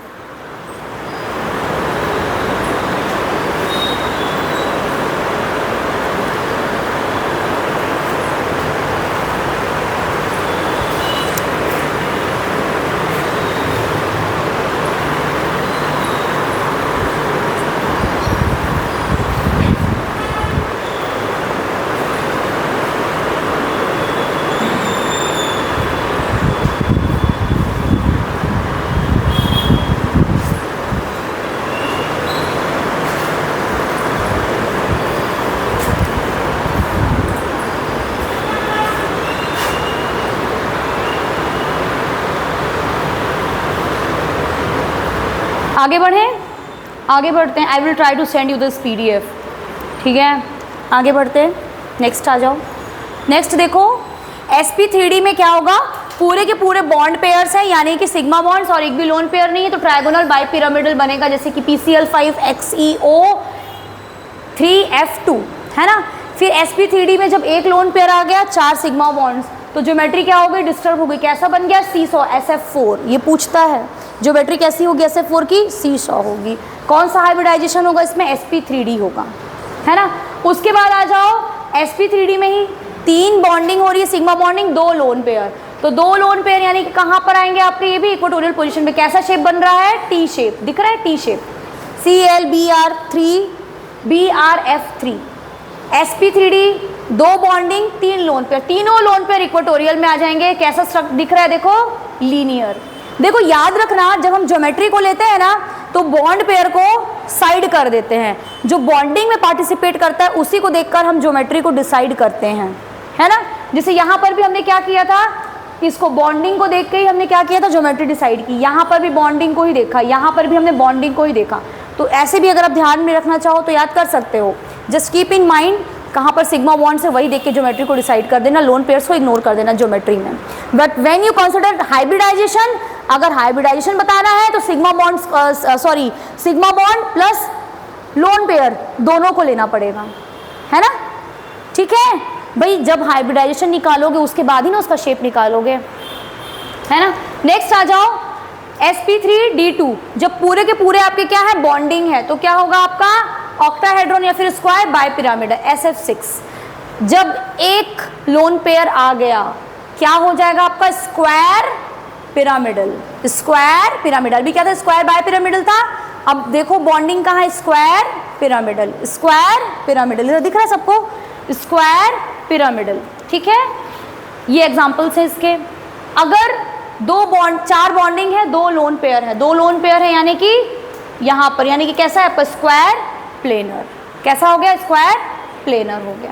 Speaker 1: आगे बढ़ें, आगे बढ़ते हैं। I will try to send you this PDF, ठीक है। आगे बढ़ते हैं, नेक्स्ट आ जाओ। नेक्स्ट देखो, sp3d में क्या होगा, पूरे के पूरे बॉन्ड पेयर्स हैं, यानी कि सिग्मा बॉन्ड्स और एक भी लोन पेयर नहीं है, तो ट्रायगोनल बाइपिरामिडल बनेगा, जैसे कि PCl5XeO3F2 है ना। फिर sp3d में जब एक लोन पेयर आ गया, 4 सिग्मा बॉन्ड्स, तो ज्योमेट्री क्या हो गई, डिस्टर्ब हो गई, कैसा बन गया, सीसॉ SF4। ये पूछता है ज्योमेट्री कैसी होगी SF4 की, सीसॉ होगी। कौन सा हाइब्रिडाइजेशन होगा इसमें, sp3d होगा, है ना। उसके बाद आ जाओ sp3d में ही 3 बॉन्डिंग हो रही है, सिग्मा बॉन्डिंग, 2 लोन पेयर, तो 2 लोन पेयर यानी कि कहाँ पर आएंगे आपके, ये भी इक्वेटोरियल पोजीशन पे। कैसा शेप बन रहा है, टी शेप दिख रहा है, T shape, ClBr3BrF3 sp3d 2 bonding 3 lone pair, तीनों लोन पेयर इक्वेटोरियल में आ जाएंगे। कैसा स्ट्रक्चर दिख रहा है, देखो लीनियर। देखो याद रखना, जब हम ज्योमेट्री को लेते हैं ना तो बॉन्ड पेयर को साइड कर देते हैं, जो बॉन्डिंग में पार्टिसिपेट करता है उसी को देखकर हम ज्योमेट्री को डिसाइड करते हैं, है ना। जैसे यहाँ पर भी हमने क्या किया था, इसको बॉन्डिंग को देख के ही हमने क्या किया था, ज्योमेट्री डिसाइड की। यहाँ पर भी बॉन्डिंग को ही देखा, यहाँ पर भी हमने बॉन्डिंग को ही देखा। तो ऐसे भी अगर आप ध्यान में रखना चाहो तो याद कर सकते हो। जस्ट कीप इन माइंड कहाँ पर सिग्मा बॉन्ड से वही देख के ज्योमेट्री को डिसाइड कर देना, लोन पेयर्स को इग्नोर कर देना ज्योमेट्री में। But when you consider hybridization, अगर हाइब्रिडाइजेशन बताना है तो sigma bond sigma bond plus lone pair दोनों को लेना पड़ेगा, है ना। ठीक है भाई, जब हाइब्रिडाइजेशन निकालोगे उसके बाद ही ना उसका शेप निकालोगे, है ना। नेक्स्ट आ जाओ sp3d2, जब पूरे के पूरे आपके क्या है, बॉन्डिंग है, तो क्या होगा आपका ऑक्टाहेड्रॉन या फिर स्क्वायर बाइपिरामिडल SF6। जब एक लोन पेयर आ गया क्या हो जाएगा आपका, स्क्वायर पिरामिडल। स्क्वायर पिरामिडल भी क्या था, स्क्वायर बाइपिरामिडल था। अब देखो बॉन्डिंग कहाँ है, स्क्वायर पिरामिडल, स्क्वायर पिरामिडल, इधर दिख रहा है सबको, स्क्वायर पिरामिडल। ठीक है, ये एग्जांपल्स हैं इसके। अगर 4 बॉन्डिंग है, 2 लोन पेयर है, 2 लोन पेयर है यानी कि यहाँ पर, यानी कि कैसा है आपका, स्क्वायर प्लेनर। कैसा हो गया, स्क्वायर प्लेनर हो गया।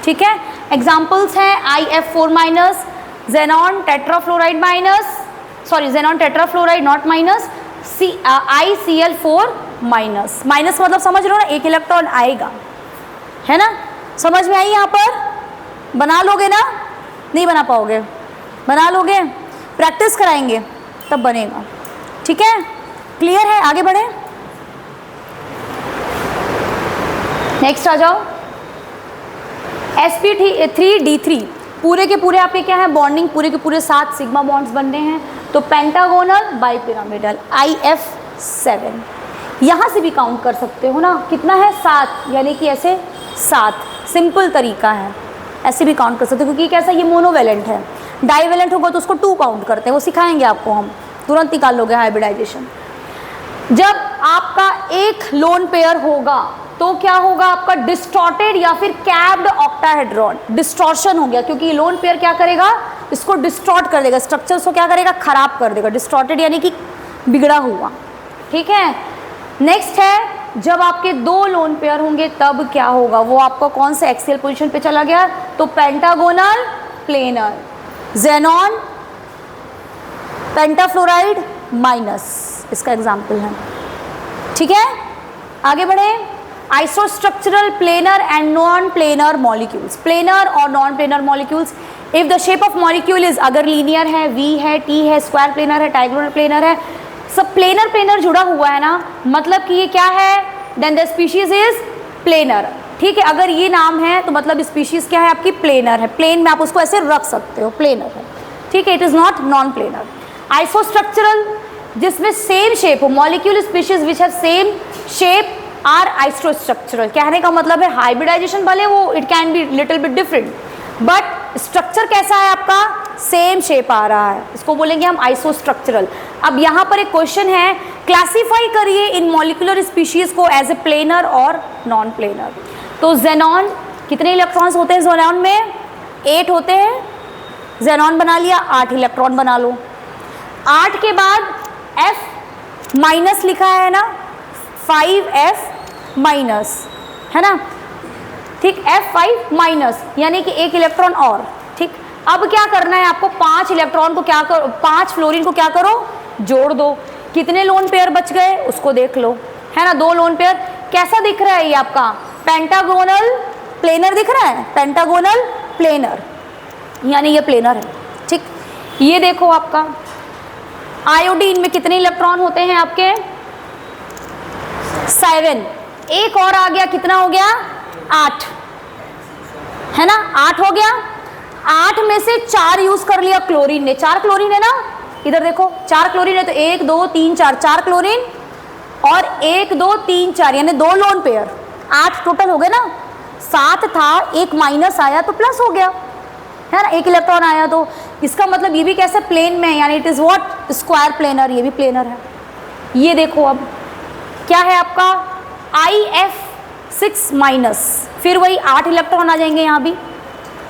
Speaker 1: ठीक है, एग्जांपल्स हैं IF4 minus, xenon tetrafluoride minus, sorry xenon tetrafluoride not minus, ICl4 minus. Minus मतलब समझ रहे हो ना, एक इलेक्ट्रॉन आएगा, है ना। समझ में आई, यहाँ पर बना लोगे ना, नहीं बना पाओगे, बना लोगे, प्रैक्टिस कराएंगे तब बनेगा। ठीक है, क्लियर है, आगे बढ़े। नेक्स्ट आ जाओ sp3d3, पूरे के पूरे आपके क्या है, बॉन्डिंग, पूरे के पूरे 7 सिग्मा बॉन्ड्स बनने हैं, तो पेंटागोनल बाइपिरामिडल IF7। यहाँ से भी काउंट कर सकते हो ना, कितना है, 7, यानी कि ऐसे 7, सिंपल तरीका है, ऐसे भी काउंट कर सकते हो, क्योंकि कैसा ये मोनोवेलेंट है। डाइवेलेंट होगा तो उसको 2 काउंट करते हैं, वो सिखाएंगे आपको, हम तुरंत निकाल लोगे हाइब्रिडाइजेशन। जब आपका एक लोन पेयर होगा तो क्या होगा आपका, डिस्टॉर्टेड या फिर कैप्ड ऑक्टाहेड्रॉन। डिस्टॉर्शन हो गया क्योंकि लोन पेयर क्या करेगा, इसको डिस्टॉर्ट कर देगा, स्ट्रक्चर्स को क्या करेगा, खराब कर देगा। डिस्टॉर्टेड यानी कि बिगड़ा हुआ। ठीक है, नेक्स्ट है जब आपके 2 लोन पेयर होंगे तब क्या होगा, वो आपका कौन से एक्सियल पोजीशन पे चला गया, तो pentagonal planar. Xenon pentafluoride minus, इसका एग्जाम्पल है। ठीक है, आगे बढ़े। Isostructural planar and non planar molecules, planar और non planar molecules. If the shape of molecule is, अगर लीनियर है, V है, T है, स्क्वायर प्लेनर है, ट्रायंगुलर प्लेनर है, सब प्लेनर प्लेनर जुड़ा हुआ है ना, मतलब कि ये क्या है, then the species is planar. ठीक है, अगर ये नाम है तो मतलब स्पीशीज क्या है आपकी, प्लेनर है। प्लेन में आप उसको ऐसे रख सकते हो, प्लेनर है। ठीक है, it is not non planar. Isostructural, जिसमें सेम शेप हो, molecule species which have same shape are isostructural. कहने का मतलब है हाइब्रिडाइजेशन भले वो it can be little bit different, but structure कैसा है आपका, सेम शेप आ रहा है, इसको बोलेंगे हम आइसोस्ट्रक्चरल। अब यहाँ पर एक क्वेश्चन है, क्लासीफाई करिए इन मॉलिक्यूलर स्पीशीज को एज ए प्लेनर और नॉन प्लेनर। तो जेनॉन, कितने इलेक्ट्रॉन्स होते हैं जेनॉन में, 8 होते हैं। जेनॉन बना लिया, 8 इलेक्ट्रॉन बना लो। 8 के बाद F माइनस लिखा है ना, 5F माइनस, है ना। ठीक, F5 माइनस यानी कि 1 इलेक्ट्रॉन और। ठीक, अब क्या करना है आपको, 5 इलेक्ट्रॉन को क्या करो, 5 फ्लोरीन को क्या करो, जोड़ दो। कितने लोन पेयर बच गए उसको देख लो, है ना, 2 लोन पेयर। कैसा दिख रहा है ये आपका, पेंटागोनल प्लेनर दिख रहा है, पेंटागोनल प्लेनर, यानी ये प्लेनर है। ठीक, ये देखो आपका आयोडीन में कितने इलेक्ट्रॉन होते हैं आपके 7, एक और आ गया, कितना हो गया 8, है ना, 8 हो गया। 8 में से 4 यूज कर लिया क्लोरीन ने, 4 क्लोरीन है ना, इधर देखो 4 क्लोरीन है, तो 1 2 3 4, 4 क्लोरीन और 1 2 3 4 यानी 2 लोन पेयर, 8 टोटल हो गए ना। 7 था, एक माइनस आया तो प्लस हो गया, है ना, एक इलेक्ट्रॉन आया, तो इसका मतलब ये भी कैसे प्लेन में है, यानी it is what square planar, ये भी प्लेनर है। ये देखो अब क्या है आपका IF6 माइनस, फिर वही 8 इलेक्ट्रॉन आ जाएंगे, यहाँ भी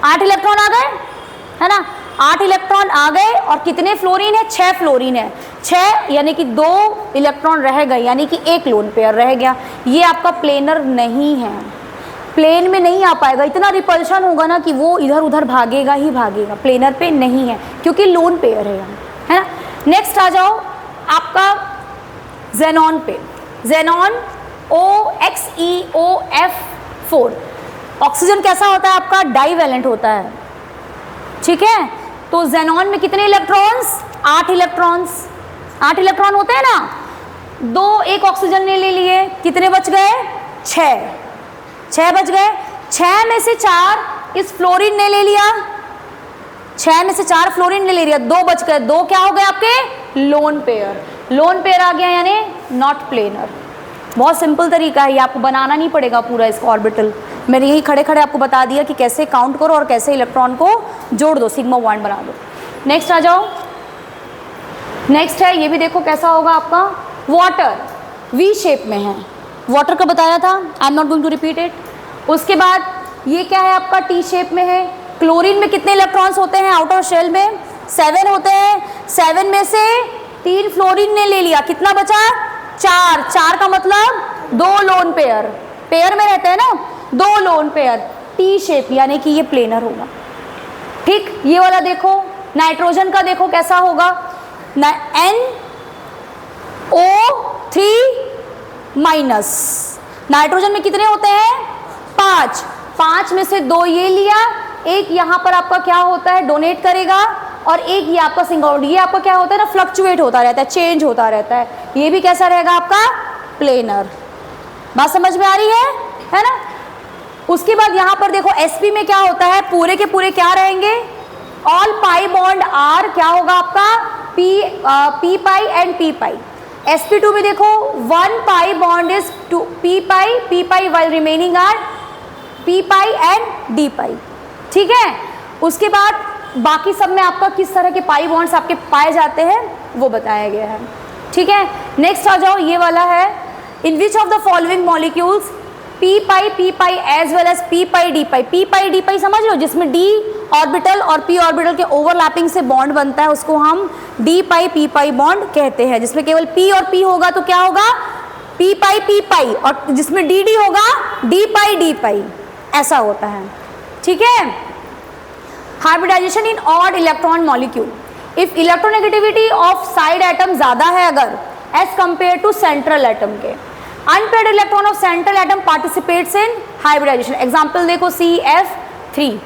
Speaker 1: 8 इलेक्ट्रॉन आ गए, है ना, 8 इलेक्ट्रॉन आ गए और कितने फ्लोरीन है, 6 फ्लोरीन है, 6 यानी कि 2 इलेक्ट्रॉन रह गए, यानी कि एक लोन पेयर रह गया। ये आपका प्लेनर नहीं है, प्लेन में नहीं आ पाएगा, इतना रिपल्शन होगा ना कि वो इधर उधर भागेगा ही भागेगा, प्लेनर पे नहीं है क्योंकि लोन पेयर है यहाँ, है ना। नेक्स्ट आ जाओ आपका जेनॉन पे, जेनॉन OXeOF4, ऑक्सीजन कैसा होता है आपका, डाईवैलेंट होता है, ठीक है। तो जेनॉन में कितने इलेक्ट्रॉन्स, 8 इलेक्ट्रॉन्स, 8 इलेक्ट्रॉन होते हैं ना, 2 एक ऑक्सीजन ने ले लिए, कितने बच गए 6 बच गए। 6 में से 4 इस फ्लोरीन ने ले लिया, 6 में से 4 फ्लोरीन ने ले लिया, 2 बच गए, 2 क्या हो गए आपके लोन पेयर, लोन पेयर आ गया यानी नॉट प्लेनर। बहुत सिंपल तरीका है, ये आपको बनाना नहीं पड़ेगा पूरा इसका ऑर्बिटल, मैंने यही खड़े खड़े आपको बता दिया कि कैसे काउंट करो और कैसे इलेक्ट्रॉन को जोड़ दो, सिग्मा बॉन्ड बना दो। नेक्स्ट आ जाओ, नेक्स्ट है, ये भी देखो कैसा होगा आपका, वाटर V शेप में है, वाटर का बताया था, I am not going to repeat it. उसके बाद ये क्या है आपका T शेप में है। क्लोरीन में कितने इलेक्ट्रॉन्स होते हैं आउटर शेल में, 7 होते हैं, 7 में से 3 फ्लोरीन ने ले लिया, कितना बचा 4, 4 का मतलब 2 लोन पेयर, पेयर में रहते हैं ना 2 लोन पेयर, T शेप यानी कि ये प्लेनर होगा, ठीक। ये वाला देखो नाइट्रोजन का, देखो कैसा होगा, NO3 माइनस, नाइट्रोजन में कितने होते हैं 5, 5 में से 2 ये लिया, एक यहाँ पर आपका क्या होता है डोनेट करेगा, और एक ये आपका सिंगल, ये आपका क्या होता है ना फ्लक्चुएट होता रहता है, चेंज होता रहता है, ये भी कैसा रहेगा आपका प्लेनर। बात समझ में आ रही है ना। उसके बाद यहाँ पर देखो sp में क्या होता है, पूरे के पूरे क्या रहेंगे, ऑल पाई बॉन्ड आर क्या होगा आपका p pi and p pi. sp2 में देखो 1 pi bond is to p pi while remaining are p pi and d pi, ठीक है। उसके बाद बाकी सब में आपका किस तरह के पाई बॉन्ड्स आपके पाए जाते हैं वो बताया गया है, ठीक है। नेक्स्ट आ जाओ, ये वाला है, in which of the following molecules p pi as well as p pi d pi समझ लो, जिसमें d ऑर्बिटल और p ऑर्बिटल के ओवरलैपिंग से बॉन्ड बनता है, उसको हम d pi p pi bond कहते हैं। जिसमें केवल p और p होगा तो क्या होगा p पाई, और जिसमें d होगा d पाई, ऐसा होता है, ठीक है। Hybridization in odd electron molecule, if electronegativity of side atom ज्यादा है अगर as compare to central atom के, unpaired electron of central atom participates in hybridization. Example देखो CF3,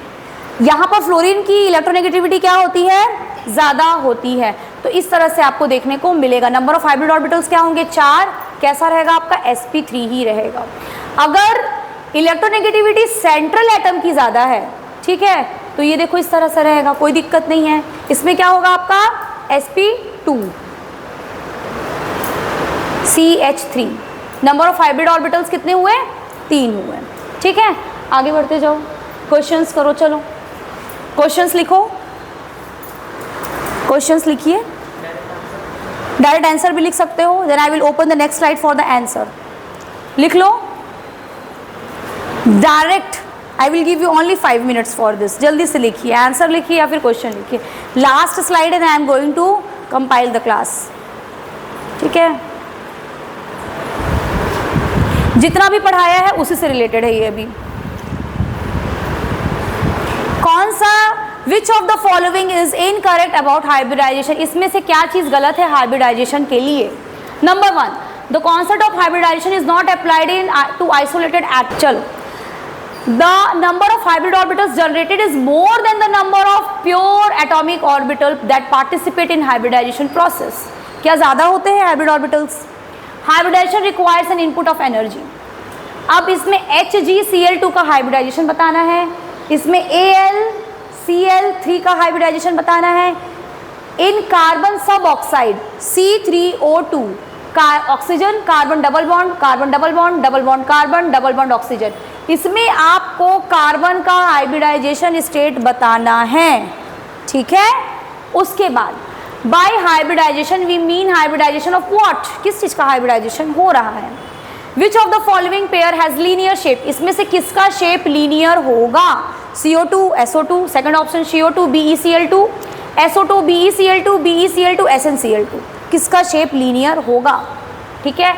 Speaker 1: यहाँ पर फ्लोरीन की इलेक्ट्रोनेगेटिविटी क्या होती है ज़्यादा होती है, तो इस तरह से आपको देखने को मिलेगा। नंबर ऑफ हाइब्रिड ऑर्बिटल्स क्या होंगे 4, कैसा रहेगा आपका sp3 ही रहेगा। अगर इलेक्ट्रोनेगेटिविटी सेंट्रल एटम की ज़्यादा है, ठीक है, तो ये देखो इस तरह से रहेगा, कोई दिक्कत नहीं है। इसमें क्या होगा आपका sp2 CH3। Number of hybrid orbitals कितने हुए 3 हुए, ठीक है। आगे बढ़ते जाओ, क्वेश्चंस करो, चलो क्वेश्चंस लिखो, क्वेश्चंस लिखिए, डायरेक्ट आंसर भी लिख सकते हो, then I will open the next slide for the answer. लिख लो direct, I will give you only 5 minutes for this. जल्दी से लिखिए, आंसर लिखिए या फिर क्वेश्चन लिखिए। Last slide and I am going to compile the class, ठीक है। जितना भी पढ़ाया है उसी से रिलेटेड है ये भी। कौन सा which of the following is incorrect about hybridization, इसमें से क्या चीज गलत है हाइब्रिडाइजेशन के लिए। Number 1, the concept of hybridization is not applied in to isolated atom. चलो The number of hybrid orbitals generated is more than the number of pure atomic orbital that participate in hybridization process. क्या ज़्यादा होते हैं hybrid orbitals? Hybridization requires an input of energy. अब इसमें HgCl2 का hybridization बताना है, इसमें AlCl3 का hybridization बताना है. इन कार्बन सब ऑक्साइड C3O2 का oxygen, carbon double bond, carbon double bond, double bond carbon, double bond oxygen. इसमें आपको कार्बन का हाइब्रिडाइजेशन स्टेट बताना है. ठीक है. उसके बाद by hybridization we mean hybridization of what, किस चीज का हाइब्रिडाइजेशन हो रहा है. Which of the following pair has linear shape, इसमें से किसका शेप लीनियर होगा. CO2 SO2, second option CO2 BeCl2, SO2 BeCl2, BeCl2 SnCl2, किसका शेप लीनियर होगा. ठीक है.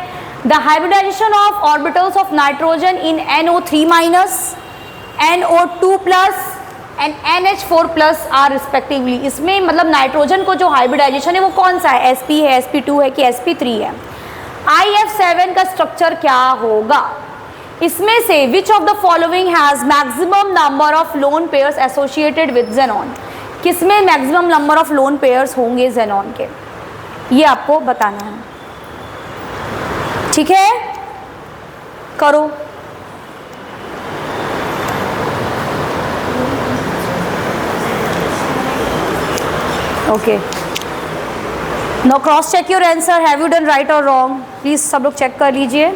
Speaker 1: The hybridization of orbitals of nitrogen in NO3 minus, NO2 plus and NH4 plus are respectively. इसमें मतलब नाइट्रोजन को जो hybridisation है वो कौन सा है, sp है, sp2 है कि sp3 है. IF7 का स्ट्रक्चर क्या होगा. इसमें से which of the following has maximum number of lone pairs associated with xenon, किसमें maximum number of lone pairs होंगे xenon के, ये आपको बताना है. ठीक है. करो. Okay. Now cross check your answer. Have you done right और रॉन्ग, प्लीज सब लोग चेक कर लीजिए.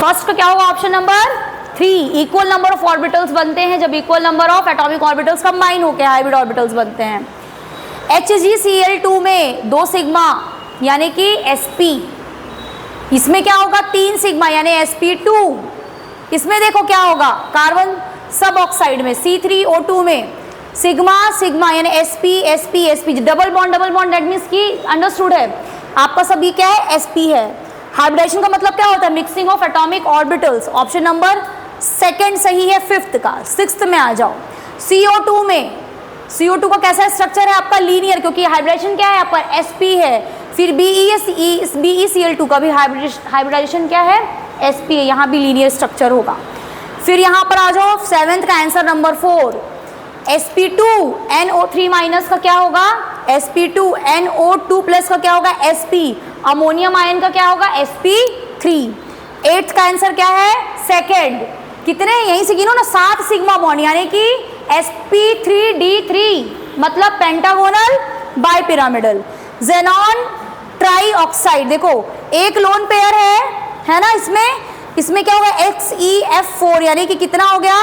Speaker 1: फर्स्ट का क्या होगा, option number 3. Equal number of orbitals बनते हैं जब equal number of atomic orbitals combine होकर हाइब्रिड ऑर्बिटल्स बनते हैं. HgCl2 में 2 सिग्मा यानी कि sp, इसमें क्या होगा 3 सिग्मा यानी sp2. इसमें देखो क्या होगा, कार्बन सब ऑक्साइड में C3O2 में सिग्मा सिग्मा यानी sp sp sp, double bond that means कि अंडरस्टूड है आपका सभी क्या है, sp है. हाइब्रिडाइजेशन का मतलब क्या होता है, mixing of atomic orbitals. Option number second सही है. फिफ्थ का, सिक्स्थ में आ जाओ. CO2 में, CO2 का कैसा स्ट्रक्चर है आपका, लीनियर, क्योंकि हाइब्रिडाइजेशन क्या है आपका sp है. फिर BeCl2 का भी हाइब्रिडाइजेशन क्या है, sp है, यहाँ भी लीनियर स्ट्रक्चर होगा. फिर यहाँ पर आ जाओ सेवेंथ का आंसर नंबर 4. sp2NO3 माइनस का क्या होगा, sp2NO2 प्लस का क्या होगा, sp. अमोनियम आयन का क्या होगा, sp3. एट्थ का आंसर क्या है, सेकेंड. कितने यहीं से गिनो ना, 7 सिग्मा बॉन्ड यानी कि sp3d3 मतलब पेंटागोनल बाइपिरामिडल. जेनॉन ट्राईऑक्साइड, देखो एक लोन पेयर है ना, इसमें क्या होगा XeF4 यानी कि कितना हो गया,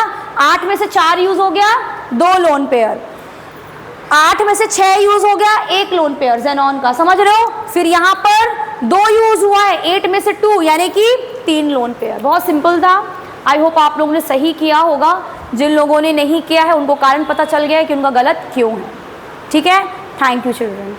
Speaker 1: 8 में से 4 यूज हो गया, 2 लोन पेयर. 8 में से 6 यूज हो गया, 1 लोन पेयर जेनॉन का, समझ रहे हो. फिर यहाँ पर 2 यूज हुआ है, 8 में से 2 यानी कि 3 लोन पेयर. बहुत सिंपल था. आई होप आप लोगों ने सही किया होगा. जिन लोगों ने नहीं किया है उनको कारण पता चल गया है कि उनका गलत क्यों है. ठीक है. Thank you children.